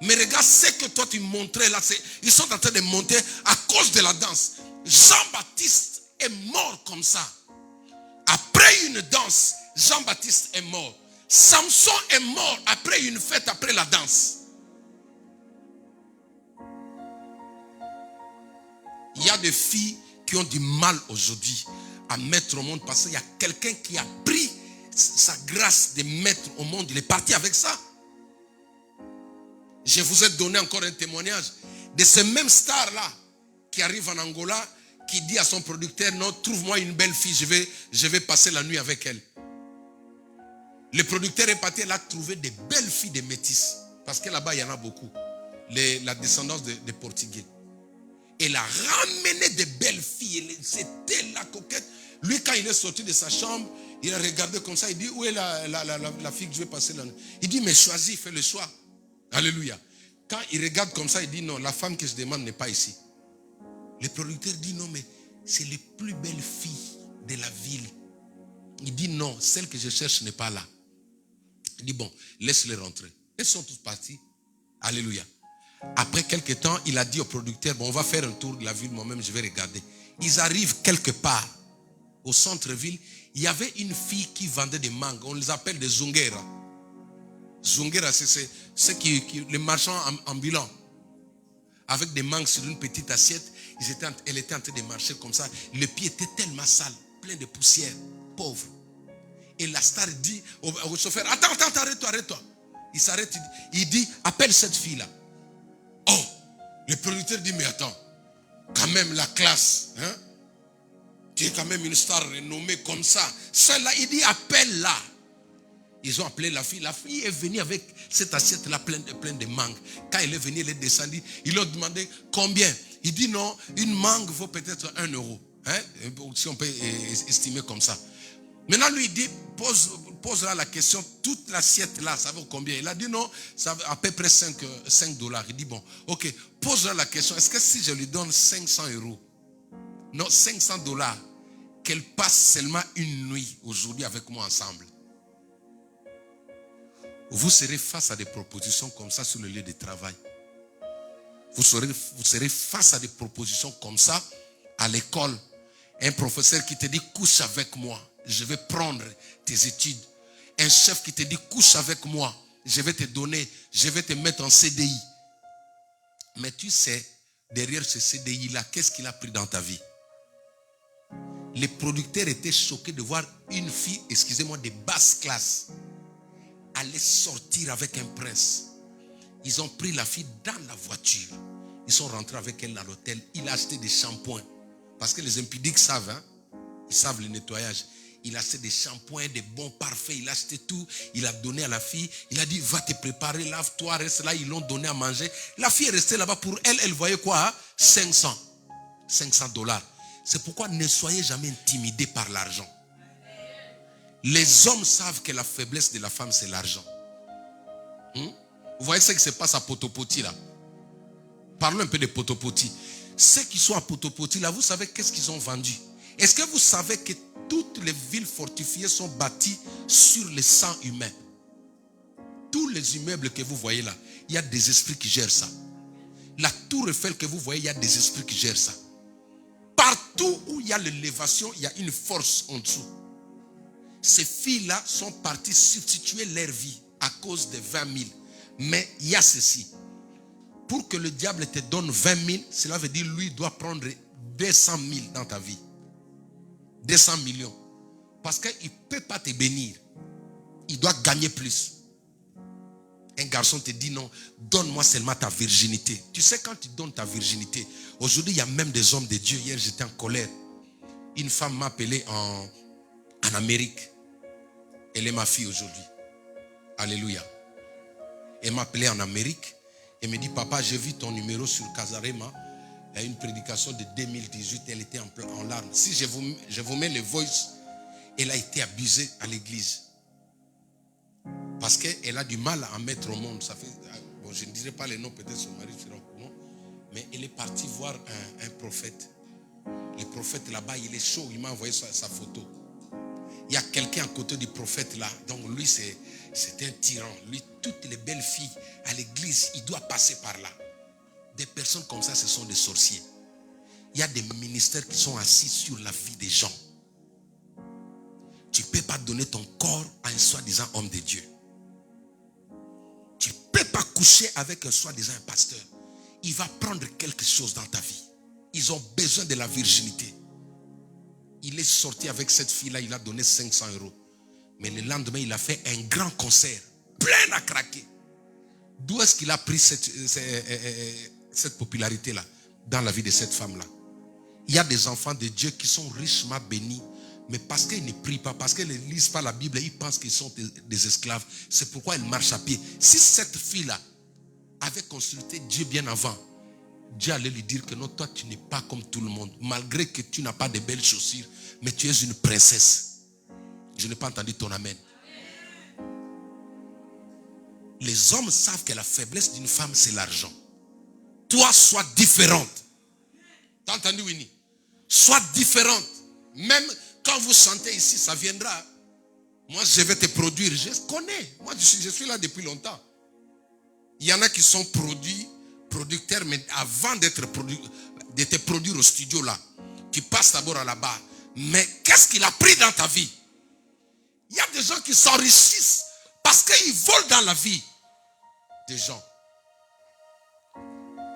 Mais regarde ce que toi tu montrais là. Ils sont en train de monter à cause de la danse. Jean-Baptiste est mort comme ça. Après une danse, Jean-Baptiste est mort. Samson est mort après une fête, après la danse. Il y a des filles qui ont du mal aujourd'hui à mettre au monde parce qu'il y a quelqu'un qui a pris sa grâce de mettre au monde. Il est parti avec ça. Je vous ai donné encore un témoignage de ce même star-là qui arrive en Angola, qui dit à son producteur, non, trouve-moi une belle fille, je vais passer la nuit avec elle. Le producteur est parti, elle a trouvé des belles filles de métisses. Parce que là-bas, il y en a beaucoup. La descendance des Portugais. Elle a ramené des belles filles. C'était la coquette. Lui, quand il est sorti de sa chambre, il a regardé comme ça. Il dit, où est la fille que je vais passer la nuit? Il dit, mais choisis, fais le choix. Alléluia. Quand il regarde comme ça, il dit, non, la femme que je demande n'est pas ici. Le producteur dit, non, mais c'est les plus belles filles de la ville. Il dit, non, celle que je cherche n'est pas là. Il dit, bon, laisse-les rentrer. Elles sont toutes parties. Alléluia. Après quelques temps, il a dit au producteur, bon, on va faire un tour de la ville, moi-même, je vais regarder. Ils arrivent quelque part, au centre-ville. Il y avait une fille qui vendait des mangues. On les appelle des zungueras. Zungueras, c'est les marchands ambulants. Avec des mangues sur une petite assiette. Elle était en train de marcher comme ça. Le pied était tellement sale, plein de poussière, pauvre. Et la star dit au chauffeur, attends, arrête-toi. Il s'arrête, il dit, appelle cette fille-là. Oh, le producteur dit, mais attends, quand même la classe, hein? Tu es quand même une star renommée comme ça. Celle-là, il dit, appelle-la. Ils ont appelé la fille. La fille est venue avec cette assiette-là pleine de mangues. Quand elle est venue, elle est descendue. Ils lui ont demandé combien. Il dit non, une mangue vaut peut-être 1 euro. Hein? Si on peut estimer comme ça. Maintenant, lui, il dit, pose là la question, toute l'assiette là, ça vaut combien? Il a dit non, ça vaut à peu près 5 $. Il dit bon, ok, pose là la question, est-ce que si je lui donne 500 €, non, 500 $, qu'elle passe seulement une nuit aujourd'hui avec moi ensemble? Vous serez face à des propositions comme ça sur le lieu de travail. Vous serez face à des propositions comme ça à l'école. Un professeur qui te dit couche avec moi, je vais prendre tes études. Un chef qui te dit couche avec moi, je vais te donner, je vais te mettre en CDI. Mais tu sais, derrière ce CDI-là, qu'est-ce qu'il a pris dans ta vie? Les producteurs étaient choqués de voir une fille, excusez-moi, de basse classe, aller sortir avec un prince. Ils ont pris la fille dans la voiture. Ils sont rentrés avec elle à l'hôtel. Il a acheté des shampoings. Parce que les impudiques savent, hein? Ils savent le nettoyage. Il a acheté des shampoings, des bons parfaits. Il a acheté tout. Il a donné à la fille. Il a dit, va te préparer, lave-toi, reste là. Ils l'ont donné à manger. La fille est restée là-bas. Pour elle, elle voyait quoi? Hein? 500 $. C'est pourquoi ne soyez jamais intimidés par l'argent. Les hommes savent que la faiblesse de la femme, c'est l'argent. Vous voyez ce qui se passe à Potopoti là? Parlons un peu de Potopoti. Ceux qui sont à Potopoti là, vous savez qu'est-ce qu'ils ont vendu? Est-ce que vous savez que toutes les villes fortifiées sont bâties sur le sang humain? Tous les immeubles que vous voyez là, il y a des esprits qui gèrent ça. La tour Eiffel que vous voyez, il y a des esprits qui gèrent ça. Partout où il y a l'élévation, il y a une force en dessous. Ces filles-là sont parties substituer leur vie à cause de 20 000. Mais il y a ceci. Pour que le diable te donne 20 000, cela veut dire lui doit prendre 200 000 dans ta vie. 200 millions. Parce qu'il ne peut pas te bénir. Il doit gagner plus. Un garçon te dit non, donne-moi seulement ta virginité. Tu sais, quand tu donnes ta virginité, aujourd'hui il y a même des hommes de Dieu. Hier j'étais en colère. Une femme m'a appelé en Amérique. Elle est ma fille aujourd'hui. Alléluia. Elle m'a appelé en Amérique. Elle me dit, papa, j'ai vu ton numéro sur Casarema. Il y a une prédication de 2018. Elle était en larmes. Si je vous mets le voice, elle a été abusée à l'église. Parce qu'elle a du mal à mettre au monde. Ça fait, bon, je ne dirai pas les noms, peut-être son mari sera au courant. Mais elle est partie voir un prophète. Le prophète là-bas, il est chaud. Il m'a envoyé sa photo. Il y a quelqu'un à côté du prophète là. Donc lui, c'est un tyran. Lui, toutes les belles filles à l'église, il doit passer par là. Des personnes comme ça, ce sont des sorciers. Il y a des ministères qui sont assis sur la vie des gens. Tu ne peux pas donner ton corps à un soi-disant homme de Dieu. Tu ne peux pas coucher avec un soi-disant pasteur. Il va prendre quelque chose dans ta vie. Ils ont besoin de la virginité. Il est sorti avec cette fille-là, il a donné 500 €. Mais le lendemain, il a fait un grand concert, plein à craquer. D'où est-ce qu'il a pris cette popularité-là dans la vie de cette femme-là? Il y a des enfants de Dieu qui sont richement bénis, mais parce qu'ils ne prient pas, parce qu'ils ne lisent pas la Bible, ils pensent qu'ils sont des esclaves. C'est pourquoi ils marchent à pied. Si cette fille-là avait consulté Dieu bien avant, Dieu allait lui dire que non, toi tu n'es pas comme tout le monde. Malgré que tu n'as pas de belles chaussures, mais tu es une princesse. Je n'ai pas entendu ton amen. Les hommes savent que la faiblesse d'une femme, c'est l'argent. Toi, sois différente. T'as entendu, Winnie? Sois différente. Même quand vous chantez ici, ça viendra. Moi, je vais te produire. Je connais. Moi, je suis là depuis longtemps. Il y en a qui sont producteurs, mais avant de te produire au studio là, tu passes d'abord à la barre. Mais qu'est-ce qu'il a pris dans ta vie? Il y a des gens qui s'enrichissent parce qu'ils volent dans la vie des gens.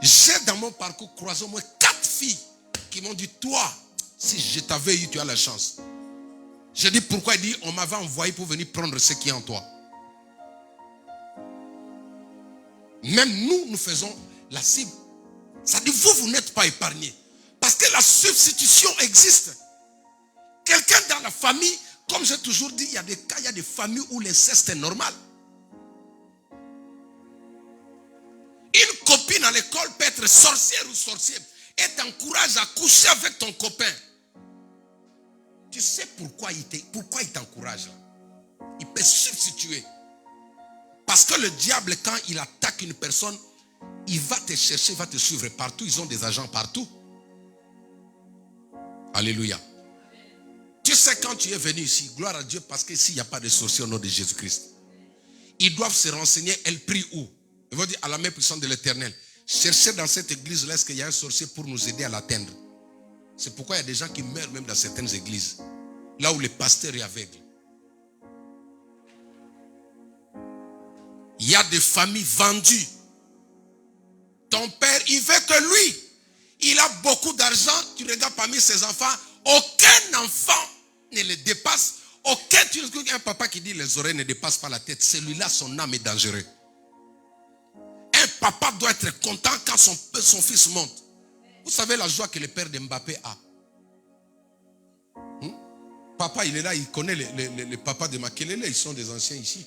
J'ai dans mon parcours croisé au moins 4 filles qui m'ont dit, toi, si je t'avais eu, tu as la chance. J'ai dit, pourquoi? Il dit, on m'avait envoyé pour venir prendre ce qui est en toi. Même nous faisons la cible. Ça dit, vous n'êtes pas épargnés. Parce que la substitution existe. Quelqu'un dans la famille, comme j'ai toujours dit, il y a des cas, il y a des familles où l'inceste est normal. Une copine à l'école peut être sorcière ou sorcier et t'encourage à coucher avec ton copain. Tu sais pourquoi il t'encourage là? Il peut substituer. Parce que le diable, quand il attaque une personne, il va te chercher, il va te suivre partout. Ils ont des agents partout. Alléluia. Tu sais, quand tu es venu ici, gloire à Dieu, parce qu'ici, il n'y a pas de sorciers au nom de Jésus-Christ. Ils doivent se renseigner, elle prie où? Ils vont dire à la main puissante de l'Éternel. Cherchez dans cette église-là, est-ce qu'il y a un sorcier pour nous aider à l'atteindre? C'est pourquoi il y a des gens qui meurent même dans certaines églises. Là où le pasteur est aveugle. Il y a des familles vendues. Ton père, il veut que lui, il a beaucoup d'argent. Tu regardes parmi ses enfants, aucun enfant ne le dépasse. Un papa qui dit les oreilles ne dépassent pas la tête. Celui-là, son âme est dangereux. Un papa doit être content quand son fils monte. Vous savez la joie que le père de Mbappé a. Papa, il est là, il connaît les papas de Makelele, ils sont des anciens ici.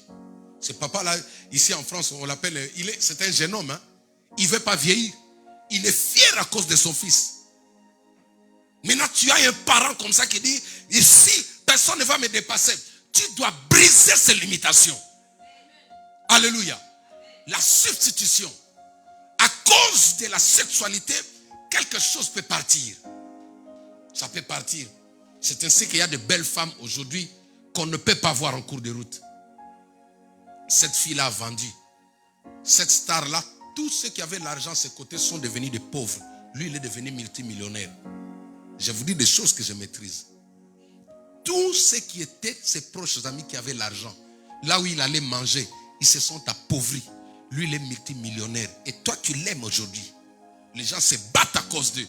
Ce papa-là, ici en France, on l'appelle, c'est un jeune homme. Hein? Il ne veut pas vieillir. Il est fier à cause de son fils. Maintenant, tu as un parent comme ça qui dit, ici, personne ne va me dépasser. Tu dois briser ces limitations. Alléluia. La substitution. À cause de la sexualité, quelque chose peut partir. Ça peut partir. C'est ainsi qu'il y a de belles femmes aujourd'hui qu'on ne peut pas voir en cours de route. Cette fille-là a vendu. Cette star-là, tous ceux qui avaient l'argent à ses côtés sont devenus des pauvres. Lui, il est devenu multimillionnaire. Je vous dis des choses que je maîtrise. Tous ceux qui étaient ses proches amis qui avaient l'argent, là où il allait manger, ils se sont appauvris. Lui, il est multimillionnaire. Et toi, tu l'aimes aujourd'hui. Les gens se battent à cause d'eux.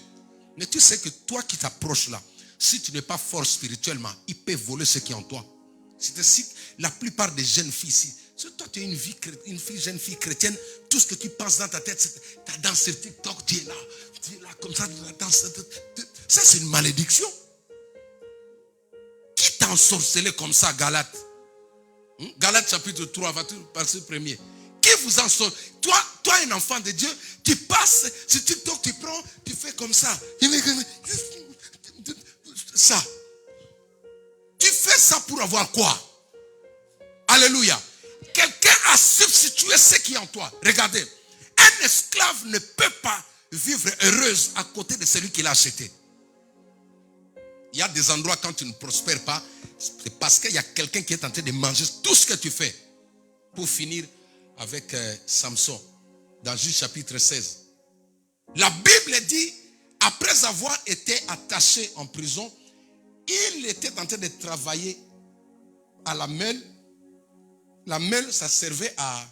Mais tu sais que toi qui t'approches là, si tu n'es pas fort spirituellement, il peut voler ce qui est en toi. C'est ainsi la plupart des jeunes filles ici. Si toi tu es une jeune fille chrétienne, tout ce que tu penses dans ta tête, c'est ta danse sur TikTok, tu es là comme ça, tu danses. Ça c'est une malédiction. Qui t'a ensorcelé comme ça, Galates? Galates chapitre 3, verset 1er. Qui vous ensorcelle? Toi un enfant de Dieu, tu passes sur TikTok, tu prends, tu fais comme ça. Ça. Tu fais ça pour avoir quoi? Alléluia. Quelqu'un a substitué ce qui est en toi. Regardez. Un esclave ne peut pas vivre heureuse à côté de celui qui l'a acheté. Il y a des endroits quand tu ne prospères pas, c'est parce qu'il y a quelqu'un qui est en train de manger tout ce que tu fais. Pour finir avec Samson, dans Juge chapitre 16. La Bible dit, après avoir été attaché en prison, il était en train de travailler à la meule. La meule, ça servait à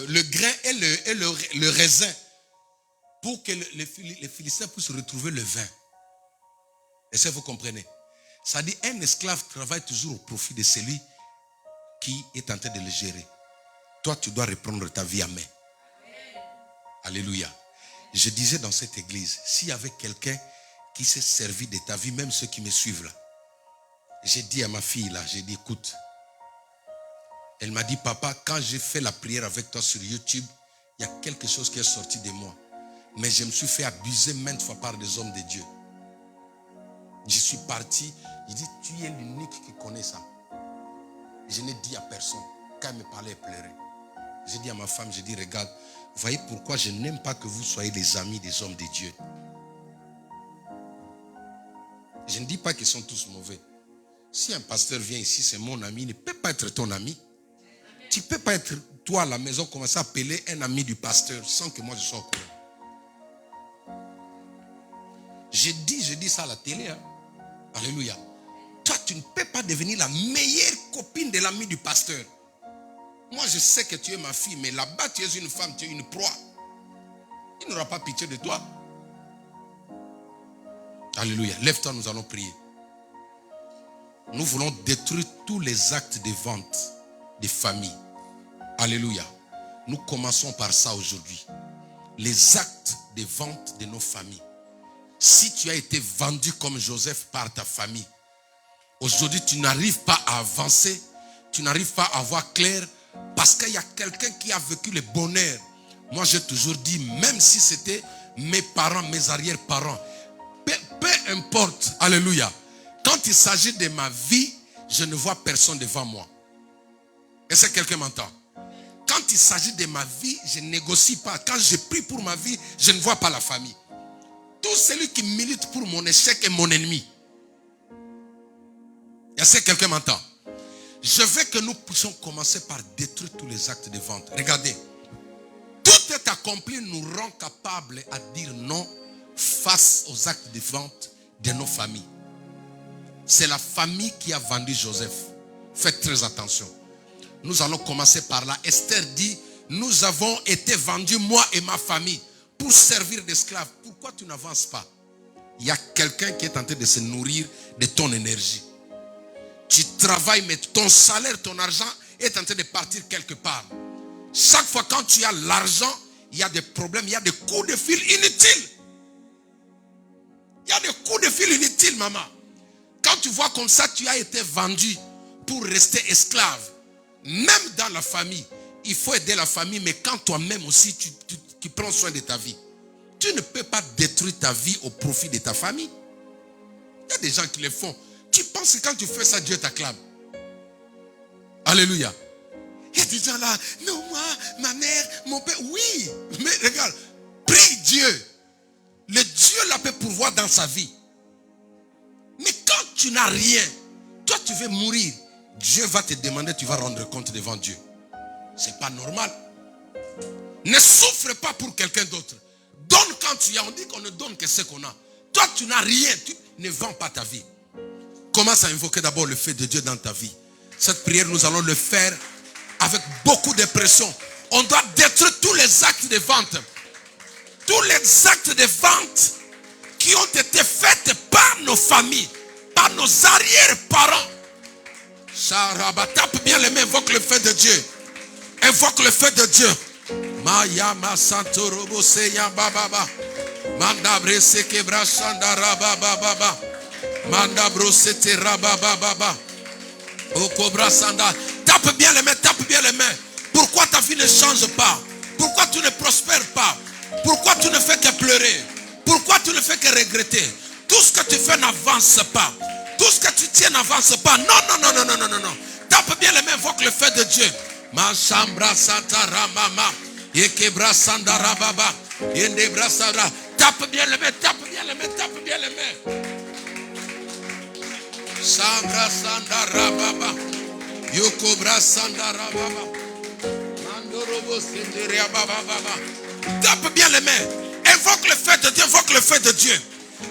le grain et le raisin pour que les Philistins puissent retrouver le vin. Est-ce que vous comprenez? Ça dit, un esclave travaille toujours au profit de celui qui est en train de le gérer. toi, tu dois reprendre ta vie à main. Alléluia. Je disais dans cette église, s'il y avait quelqu'un qui s'est servi de ta vie, même ceux qui me suivent là, j'ai dit à ma fille là, j'ai dit, écoute, elle m'a dit, papa, quand j'ai fait la prière avec toi sur YouTube, il y a quelque chose qui est sorti de moi. Mais je me suis fait abuser maintes fois par des hommes de Dieu. Je suis parti, il dit, tu es l'unique qui connaît ça. Je n'ai dit à personne. Quand elle me parlait, elle pleurait. J'ai dit à ma femme, j'ai dit, regarde, voyez pourquoi je n'aime pas que vous soyez les amis des hommes de Dieu. Je ne dis pas qu'ils sont tous mauvais. Si un pasteur vient ici, c'est mon ami, il ne peut pas être ton ami. Tu ne peux pas être, toi à la maison, commencer à appeler un ami du pasteur sans que moi je sois au courant. Je dis ça à la télé. Hein. Alléluia. Toi, tu ne peux pas devenir la meilleure copine de l'ami du pasteur. Moi, je sais que tu es ma fille, mais là-bas, tu es une femme, tu es une proie. Il n'aura pas pitié de toi. Alléluia. Lève-toi, nous allons prier. Nous voulons détruire tous les actes de vente des familles. Alléluia. Nous commençons par ça aujourd'hui. Les actes de vente de nos familles. Si tu as été vendu comme Joseph par ta famille, aujourd'hui tu n'arrives pas à avancer, tu n'arrives pas à voir clair, parce qu'il y a quelqu'un qui a vécu le bonheur. Moi j'ai toujours dit, même si c'était mes parents, mes arrière-parents, peu importe, alléluia. Quand il s'agit de ma vie, je ne vois personne devant moi. Est-ce que quelqu'un m'entend? Quand il s'agit de ma vie, je ne négocie pas. Quand je prie pour ma vie, je ne vois pas la famille. Tout celui qui milite pour mon échec est mon ennemi. Est-ce que quelqu'un m'entend? Je veux que nous puissions commencer par détruire tous les actes de vente. Regardez. Tout est accompli nous rend capables à dire non face aux actes de vente de nos familles. C'est la famille qui a vendu Joseph. Faites très attention. Nous allons commencer par là. Esther dit, nous avons été vendus, moi et ma famille, pour servir d'esclaves. Pourquoi tu n'avances pas? Il y a quelqu'un qui est en train de se nourrir de ton énergie. Tu travailles, mais ton salaire, ton argent est en train de partir quelque part. Chaque fois quand tu as l'argent, il y a des problèmes, il y a des coups de fil inutiles. Il y a des coups de fil inutiles, maman. Quand tu vois comme ça, tu as été vendu pour rester esclave. Même dans la famille, il faut aider la famille, mais quand toi-même aussi, tu prends soin de ta vie. Tu ne peux pas détruire ta vie au profit de ta famille. Il y a des gens qui le font. Tu penses que quand tu fais ça, Dieu t'acclame. Alléluia. Il y a des gens là, non, moi, ma mère, mon père, oui. Mais regarde, prie Dieu. Le Dieu là peut pourvoir dans sa vie. Mais quand tu n'as rien, toi tu veux mourir, Dieu va te demander, tu vas rendre compte devant Dieu. C'est pas normal. Ne souffre pas pour quelqu'un d'autre. Donne quand tu as. On dit qu'on ne donne que ce qu'on a. Toi tu n'as rien, tu ne vends pas ta vie. Commence à invoquer d'abord le fait de Dieu dans ta vie. Cette prière, nous allons le faire avec beaucoup de pression. On doit détruire tous les actes de vente. Tous les actes de vente qui ont été faits par nos familles, par nos arrière-parents. Tape bien les mains, invoque le feu de Dieu. Invoque le feu de Dieu. Mayama Santorobo Seya Baba. Manda Brese Kebra Shandara Baba. Manda Brosete Rababa. Okobra Sanda. Tape bien les mains, tape bien les mains. Pourquoi ta vie ne change pas? Pourquoi tu ne prospères pas? Pourquoi tu ne fais que pleurer? Pourquoi tu ne fais que regretter? Tout ce que tu fais n'avance pas. Tout ce que tu tiens n'avance pas. Non. Tape bien les mains, invoque le feu de Dieu. Ma chambra santa ramama. Yekebra sandara baba. Yendebra sandara. Tape bien les mains, tape bien les mains, tape bien les mains. Chambra sandara baba. Yokobra sandara baba. Mandorobo senderia baba baba. Tape bien les mains. Invoque le feu de Dieu, invoque le feu de Dieu.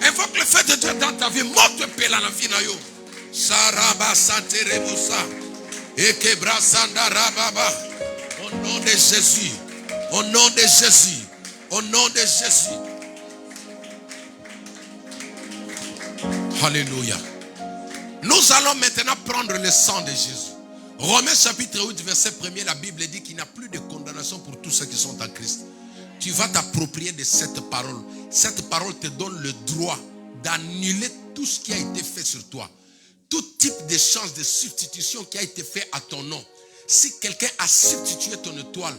Invoque le feu de Dieu dans ta vie. Monte pe la vie na yo. Saraba sante rebusa. Ekebra sandara baba. Au nom de Jésus. Au nom de Jésus. Au nom de Jésus. Alléluia. Nous allons maintenant prendre le sang de Jésus. Romains chapitre 8, verset 1er, la Bible dit qu'il n'y a plus de condamnation pour tous ceux qui sont en Christ. Tu vas t'approprier de cette parole. Cette parole te donne le droit d'annuler tout ce qui a été fait sur toi. Tout type d'échange, de substitution qui a été fait à ton nom. Si quelqu'un a substitué ton étoile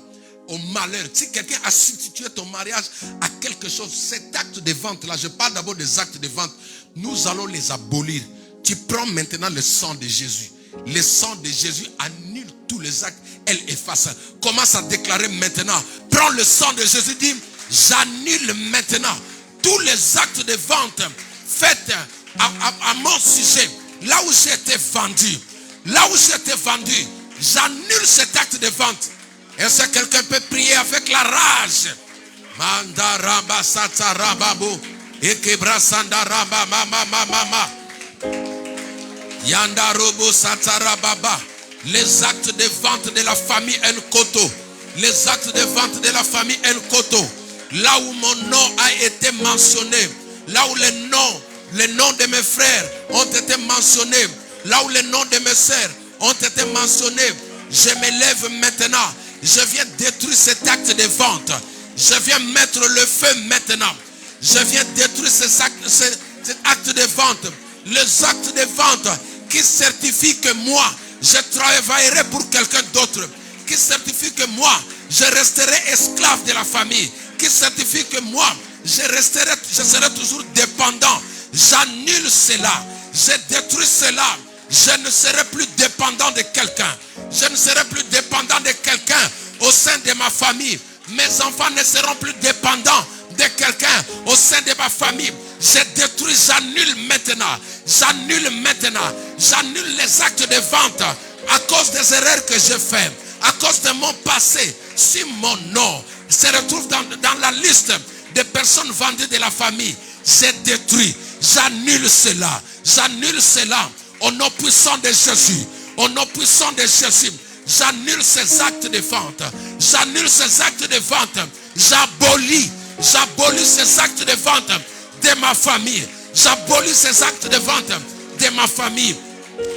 au malheur, si quelqu'un a substitué ton mariage à quelque chose, cet acte de vente là, je parle d'abord des actes de vente, nous allons les abolir. Tu prends maintenant le sang de Jésus. Le sang de Jésus annule tous les actes, elle efface. Commence à déclarer maintenant. Prends le sang de Jésus, dis, j'annule maintenant tous les actes de vente faits à mon sujet. Là où j'ai été vendu, j'annule cet acte de vente. Est-ce que quelqu'un peut prier avec la rage? Mandaramba satarababo ekebra sandaramba mama. Yandarobo satarababa. Les actes de vente de la famille Nkoto. Les actes de vente de la famille Nkoto. Là où mon nom a été mentionné. Là où les noms de mes frères ont été mentionnés. Là où les noms de mes sœurs ont été mentionnés. Je me lève maintenant. Je viens détruire cet acte de vente. Je viens mettre le feu maintenant. Je viens détruire cet acte de vente. Les actes de vente qui certifient que moi, je travaillerai pour quelqu'un d'autre. Qui certifie que moi, je resterai esclave de la famille. Qui certifie que moi, je serai toujours dépendant. J'annule cela. Je détruis cela. Je ne serai plus dépendant de quelqu'un. Je ne serai plus dépendant de quelqu'un au sein de ma famille. Mes enfants ne seront plus dépendants de quelqu'un au sein de ma famille. Je détruis, j'annule maintenant. J'annule les actes de vente à cause des erreurs que j'ai faites, à cause de mon passé. Si mon nom se retrouve dans la liste des personnes vendues de la famille, je détruis, j'annule cela. Au nom puissant de Jésus. Au nom puissant de Jésus. J'annule ces actes de vente. J'annule ces actes de vente. J'abolis ces actes de vente de ma famille. J'abolis ces actes de vente de ma famille.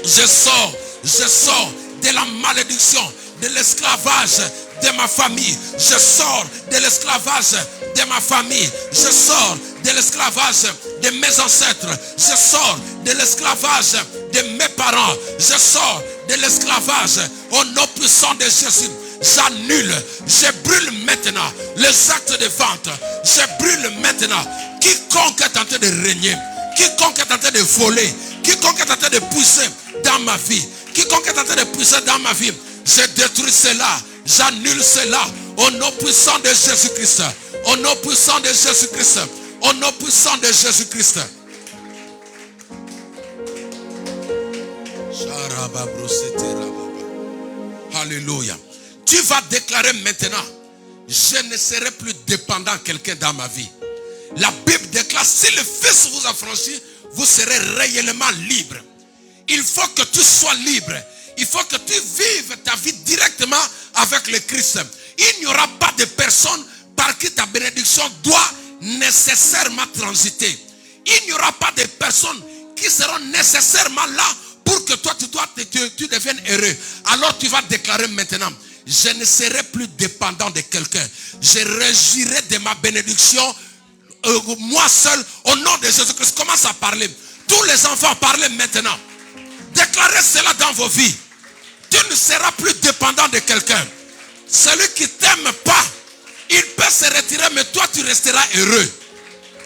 Je sors de la malédiction, de l'esclavage de ma famille. Je sors de l'esclavage de ma famille. Je sors de l'esclavage de mes ancêtres. Je sors de l'esclavage de mes parents. Je sors de l'esclavage au nom puissant de Jésus. J'annule, je brûle maintenant les actes de vente. Je brûle maintenant quiconque est tenté de régner, quiconque est tenté de voler, quiconque est tenté de pousser dans ma vie, quiconque est tenté de pousser dans ma vie. Je détruis cela, j'annule cela au nom puissant de Jésus-Christ. Au nom puissant de Jésus-Christ. Au nom puissant de Jésus-Christ. Alléluia. Tu vas déclarer maintenant, je ne serai plus dépendant de quelqu'un dans ma vie. La Bible déclare, si le Fils vous affranchit, vous serez réellement libre. Il faut que tu sois libre. Il faut que tu vives ta vie directement avec le Christ. Il n'y aura pas de personne par qui ta bénédiction doit nécessairement transiter. Il n'y aura pas de personnes qui seront nécessairement là pour que toi tu deviennes heureux. Alors tu vas déclarer maintenant, je ne serai plus dépendant de quelqu'un. Je régirai de ma bénédiction moi seul au nom de Jésus-Christ. Commence à parler. Tous les enfants, parlez maintenant. Déclarez cela dans vos vies. Tu ne seras plus dépendant de quelqu'un. Celui qui ne t'aime pas, il peut se retirer, mais toi tu resteras heureux.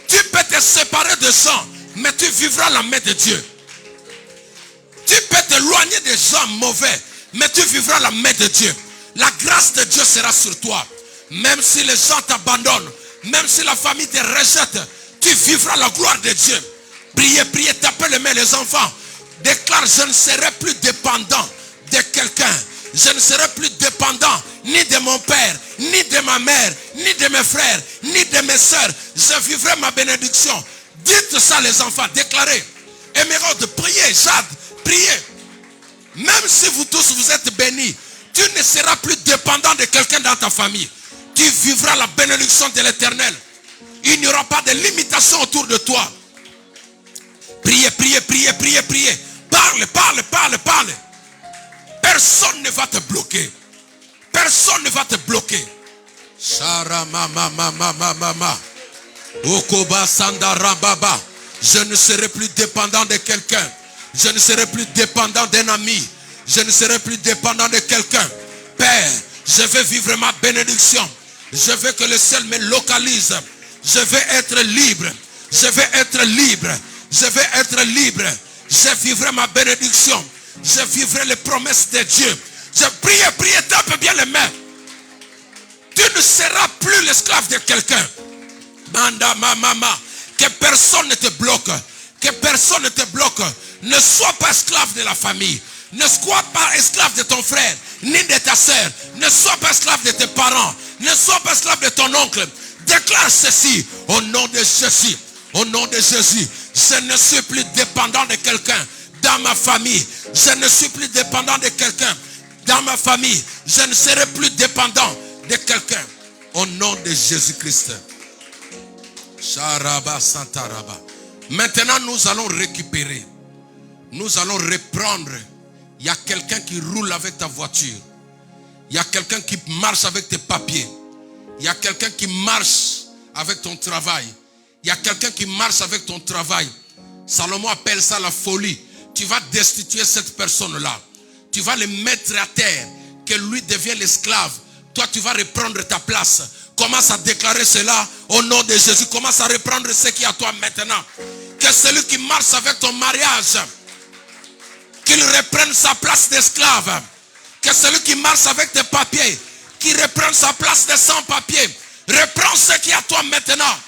Tu peux te séparer de gens, mais tu vivras la main de Dieu. Tu peux t'éloigner des gens mauvais, mais tu vivras la main de Dieu. La grâce de Dieu sera sur toi. Même si les gens t'abandonnent, même si la famille te rejette, tu vivras la gloire de Dieu. Priez, tapez les mains les enfants. Déclare, je ne serai plus dépendant de quelqu'un. Je ne serai plus dépendant ni de mon père, ni de ma mère, ni de mes frères, ni de mes soeurs. Je vivrai ma bénédiction. Dites ça les enfants, déclarez. Émeraude, priez, Jade, priez. Même si vous tous vous êtes bénis, tu ne seras plus dépendant de quelqu'un dans ta famille. Tu vivras la bénédiction de l'Éternel. Il n'y aura pas de limitation autour de toi. Priez. Parle. Personne ne va te bloquer. Personne ne va te bloquer. Je ne serai plus dépendant de quelqu'un. Je ne serai plus dépendant d'un ami. Je ne serai plus dépendant de quelqu'un. Père, je veux vivre ma bénédiction. Je veux que le ciel me localise. Je veux être libre. Je veux être libre. Je veux être libre. Je vivrai ma bénédiction. Je vivrai les promesses de Dieu. Je prie, tape bien les mains. Tu ne seras plus l'esclave de quelqu'un. Manda mama. Que personne ne te bloque. Que personne ne te bloque. Ne sois pas esclave de la famille. Ne sois pas esclave de ton frère, ni de ta soeur. Ne sois pas esclave de tes parents. Ne sois pas esclave de ton oncle. Déclare ceci au nom de Jésus. Au nom de Jésus. Je ne suis plus dépendant de quelqu'un dans ma famille. Je ne suis plus dépendant de quelqu'un dans ma famille. Je ne serai plus dépendant de quelqu'un. Au nom de Jésus-Christ. Sharaba Santaraba. Maintenant, nous allons récupérer. Nous allons reprendre. Il y a quelqu'un qui roule avec ta voiture. Il y a quelqu'un qui marche avec tes papiers. Il y a quelqu'un qui marche avec ton travail. Il y a quelqu'un qui marche avec ton travail. Salomon appelle ça la folie. Tu vas destituer cette personne-là. Tu vas le mettre à terre. Que lui devienne l'esclave. Toi, tu vas reprendre ta place. Commence à déclarer cela au nom de Jésus. Commence à reprendre ce qui est à toi maintenant. Que celui qui marche avec ton mariage, qu'il reprenne sa place d'esclave. Que celui qui marche avec tes papiers, qu'il reprenne sa place de sans-papiers. Reprends ce qui est à toi maintenant.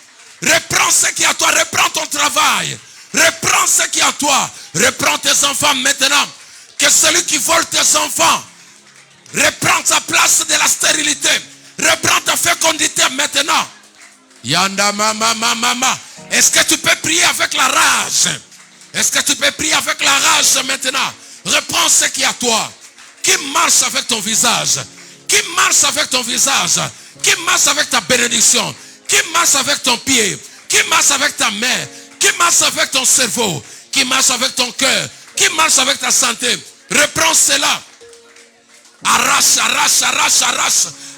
Reprends ce qui est à toi. Reprends ton travail. Reprends ce qui est à toi. Reprends tes enfants maintenant. Que celui qui vole tes enfants reprend sa place de la stérilité. Reprends ta fécondité maintenant. Yanda mama. Est-ce que tu peux prier avec la rage? Est-ce que tu peux prier avec la rage maintenant? Reprends ce qui est à toi. Qui marche avec ton visage? Qui marche avec ton visage? Qui marche avec ta bénédiction? Qui marche avec ton pied? Qui marche avec ta main? Qui marche avec ton cerveau? Qui marche avec ton cœur? Qui marche avec ta santé? Reprends cela. Arrache.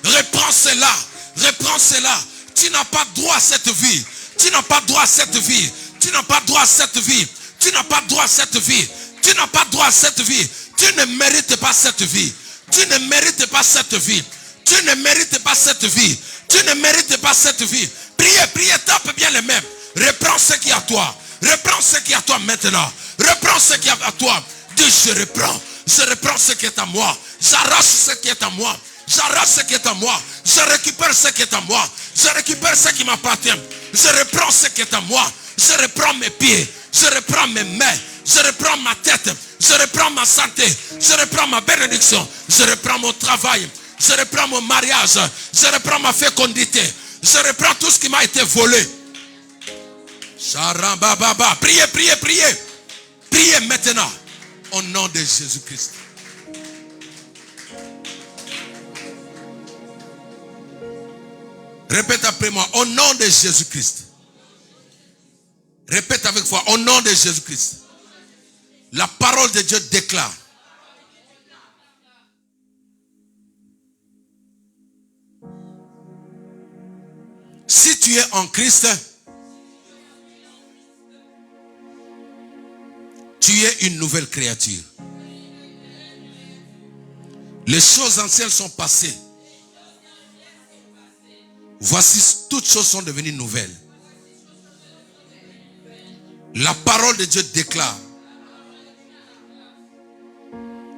Reprends cela. Reprends cela. Tu n'as pas droit à cette vie. Tu n'as pas droit à cette vie. Tu n'as pas droit à cette vie. Tu n'as pas droit à cette vie. Tu n'as pas droit à cette vie. Tu ne mérites pas cette vie. Tu ne mérites pas cette vie. Tu ne mérites pas cette vie. Tu ne mérites pas cette vie. Priez, tape bien les mains. Reprends ce qui est à toi. Reprends ce qui est à toi maintenant. Reprends ce qui est à toi. Dis, je reprends. Je reprends ce qui est à moi. J'arrache ce qui est à moi. J'arrache ce qui est à moi. Je récupère ce qui est à moi. Je récupère ce qui m'appartient. Je reprends ce qui est à moi. Je reprends mes pieds. Je reprends mes mains. Je reprends ma tête. Je reprends ma santé. Je reprends ma bénédiction. Je reprends mon travail. Je reprends mon mariage. Je reprends ma fécondité. Je reprends tout ce qui m'a été volé. Charambababa. Priez. Priez maintenant. Au nom de Jésus-Christ. Répète après moi. Au nom de Jésus-Christ. Répète avec foi. Au nom de Jésus-Christ. La parole de Dieu déclare. Si tu es en Christ, tu es une nouvelle créature. Les choses anciennes sont passées. Voici, toutes choses sont devenues nouvelles. La parole de Dieu déclare.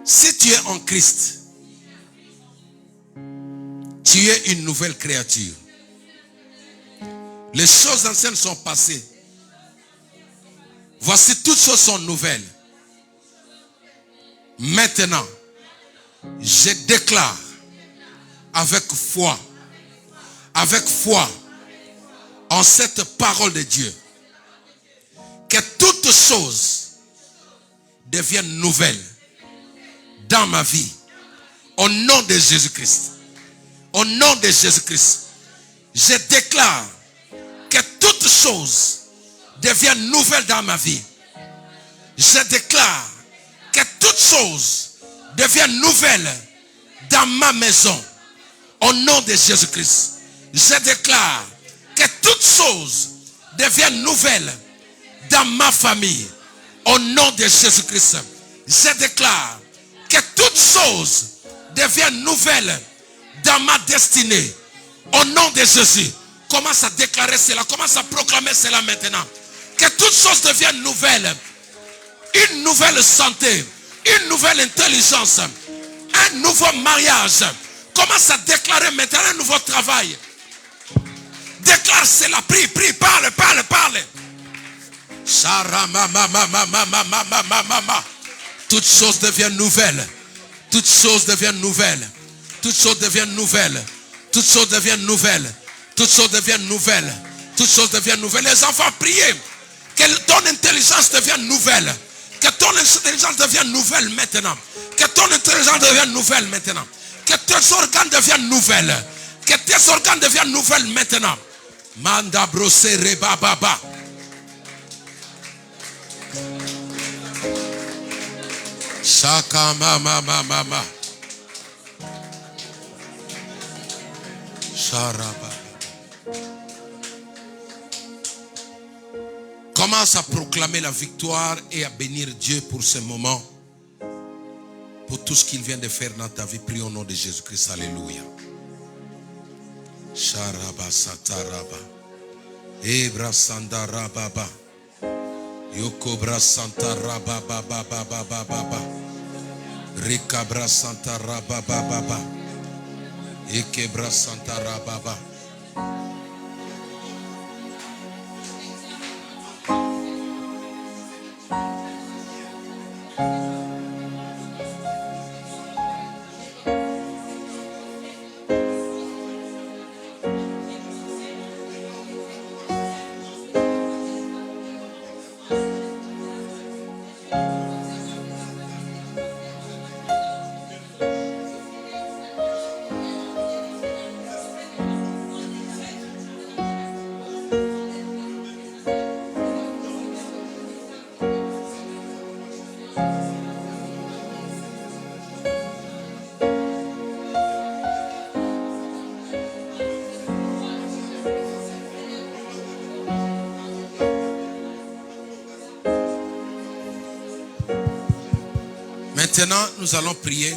Si tu es en Christ, tu es une nouvelle créature. Les choses anciennes sont passées. Voici, toutes choses sont nouvelles. Maintenant, je déclare avec foi en cette parole de Dieu que toutes choses deviennent nouvelles dans ma vie. Au nom de Jésus-Christ. Au nom de Jésus-Christ. Je déclare que toutes choses deviennent nouvelles dans ma vie. Je déclare que toutes choses deviennent nouvelles dans ma maison. Au nom de Jésus-Christ, je déclare que toutes choses deviennent nouvelles dans ma famille. Au nom de Jésus-Christ, je déclare que toutes choses deviennent nouvelles dans ma destinée. Au nom de Jésus, commence à déclarer cela, commence à proclamer cela maintenant. Que toutes choses deviennent nouvelles. Une nouvelle santé, une nouvelle intelligence, un nouveau mariage. Commence à déclarer maintenant un nouveau travail. Déclare cela, prie, prie, parle, parle, parle. Toutes choses deviennent nouvelles. Toutes choses deviennent nouvelles. Toutes choses deviennent nouvelles. Toutes choses deviennent nouvelles. Toutes choses deviennent nouvelles. Toutes choses deviennent nouvelles. Les enfants, priez. Que ton intelligence devienne nouvelle. Que ton intelligence devienne nouvelle maintenant. Que ton intelligence devienne nouvelle maintenant. Que tes organes deviennent nouvelles. Que tes organes deviennent nouvelles maintenant. Manda brossé reba baba. Shaka mama mama mama. Sharaba. Commence à proclamer la victoire et à bénir Dieu pour ce moment. Pour tout ce qu'il vient de faire dans ta vie. Prie au nom de Jésus-Christ. Alléluia. Sharaba sataraba. Ebra sandarababa. Yokobra santaraba baba baba baba. Rikabra santaraba baba. Ekebra santarababa. Maintenant, nous allons prier.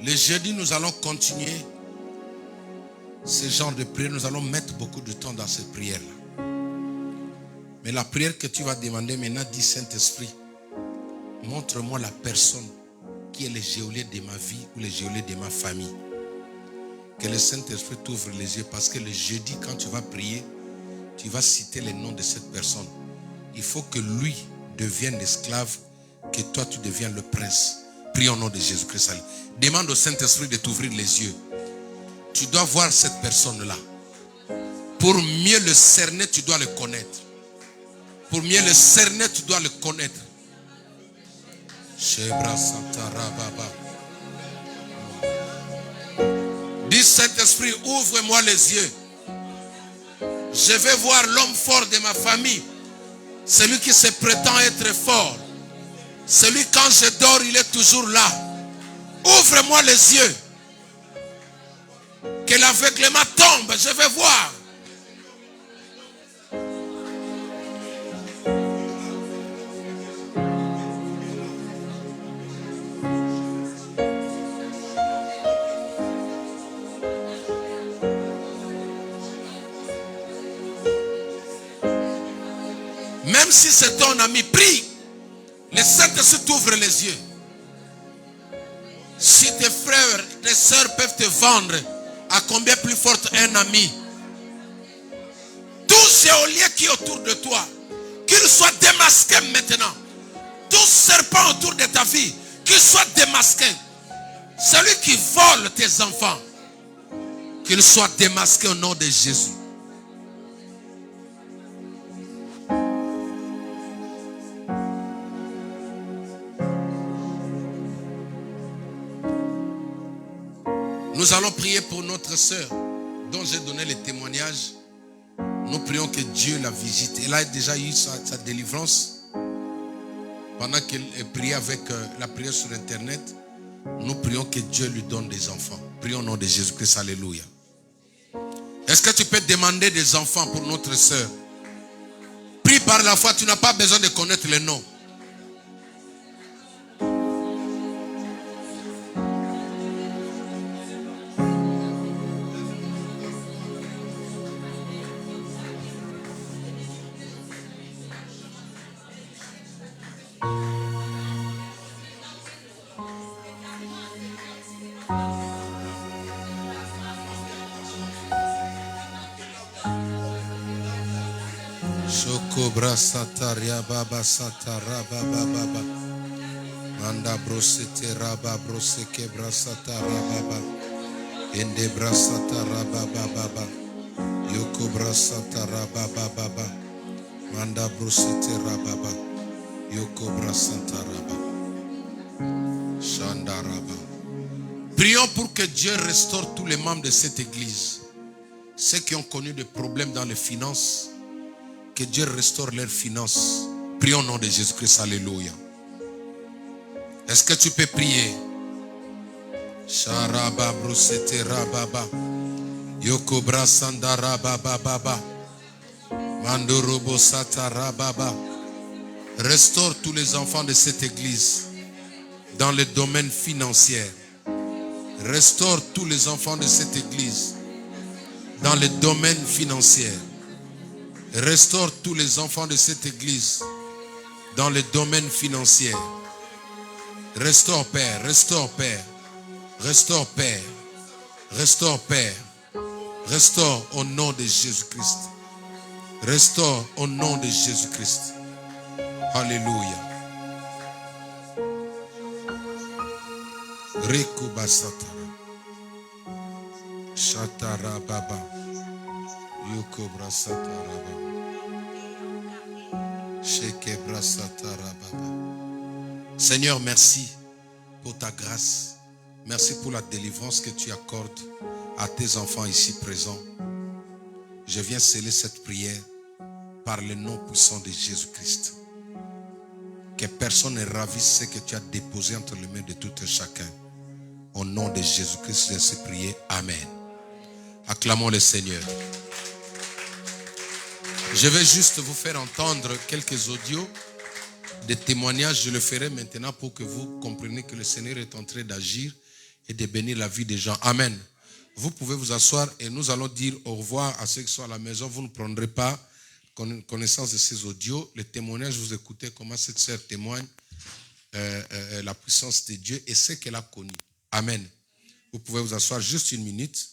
Le jeudi, nous allons continuer ce genre de prière. Nous allons mettre beaucoup de temps dans cette prière-là. Mais la prière que tu vas demander maintenant, dit Saint-Esprit, montre-moi la personne qui est le geôlier de ma vie ou le geôlier de ma famille. Que le Saint-Esprit t'ouvre les yeux, parce que le jeudi, quand tu vas prier, tu vas citer le nom de cette personne. Il faut que lui devienne l'esclave, que toi tu deviens le prince. Prie au nom de Jésus-Christ. Demande au Saint-Esprit de t'ouvrir les yeux. Tu dois voir cette personne-là. Pour mieux le cerner, tu dois le connaître. Pour mieux le cerner, tu dois le connaître. Dis Saint-Esprit, ouvre-moi les yeux. Je vais voir l'homme fort de ma famille. Celui qui se prétend être fort. Celui quand je dors, il est toujours là. Ouvre-moi les yeux. Que l'aveuglement tombe, je vais voir. Même si c'est ton ami, prie. Le Saint-Esprit t'ouvre les yeux. Si tes frères, tes sœurs peuvent te vendre, à combien plus forte un ami? Tout géolien qui est autour de toi, qu'il soit démasqué maintenant. Tout serpent autour de ta vie, qu'il soit démasqué. Celui qui vole tes enfants, qu'il soit démasqué au nom de Jésus. Nous allons prier pour notre sœur dont j'ai donné le témoignage. Nous prions que Dieu la visite. Elle a déjà eu sa délivrance. pendant qu'elle priait avec la prière sur Internet, nous prions que Dieu lui donne des enfants. Prions au nom de Jésus-Christ, alléluia. Est-ce que tu peux demander des enfants pour notre sœur? Prie par la foi, tu n'as pas besoin de connaître les noms. Shokobra sataria baba satara baba baba. Manda brosete raba broseke brasatara baba. Ende brasatara baba baba. Yoko brasatara baba baba. Manda brosete rababa. Yoko brasatara baba. Shandaraba. Prions pour que Dieu restaure tous les membres de cette église. Ceux qui ont connu des problèmes dans les finances, que Dieu restaure leurs finances. Prions au nom de Jésus-Christ, alléluia. Est-ce que tu peux prier? Sharaba brosete rababa. Yoko brasandara baba baba. Mandorobo satara baba. Restaure tous les enfants de cette église dans le domaine financier. Restaure tous les enfants de cette église dans le domaine financier. Restaure tous les enfants de cette église dans le domaine financier. Restaure Père, restaure Père, restaure Père, restaure Père, restaure au nom de Jésus-Christ. Restaure au nom de Jésus-Christ. Alléluia. Rekuba satara. Shatara baba. Yukobra satara baba. Shekebra satara baba. Seigneur, merci pour ta grâce. Merci pour la délivrance que tu accordes à tes enfants ici présents. Je viens sceller cette prière par le nom puissant de Jésus-Christ. Que personne ne ravisse ce que tu as déposé entre les mains de tout et chacun. Au nom de Jésus-Christ, je sais prier. Amen. Acclamons le Seigneur. Je vais juste vous faire entendre quelques audios de témoignages. Je le ferai maintenant pour que vous compreniez que le Seigneur est en train d'agir et de bénir la vie des gens. Amen. Vous pouvez vous asseoir et nous allons dire au revoir à ceux qui sont à la maison. Vous ne prendrez pas connaissance de ces audios. Les témoignages, vous écoutez comment cette sœur témoigne la puissance de Dieu et ce qu'elle a connu. Amen. Vous pouvez vous asseoir juste une minute.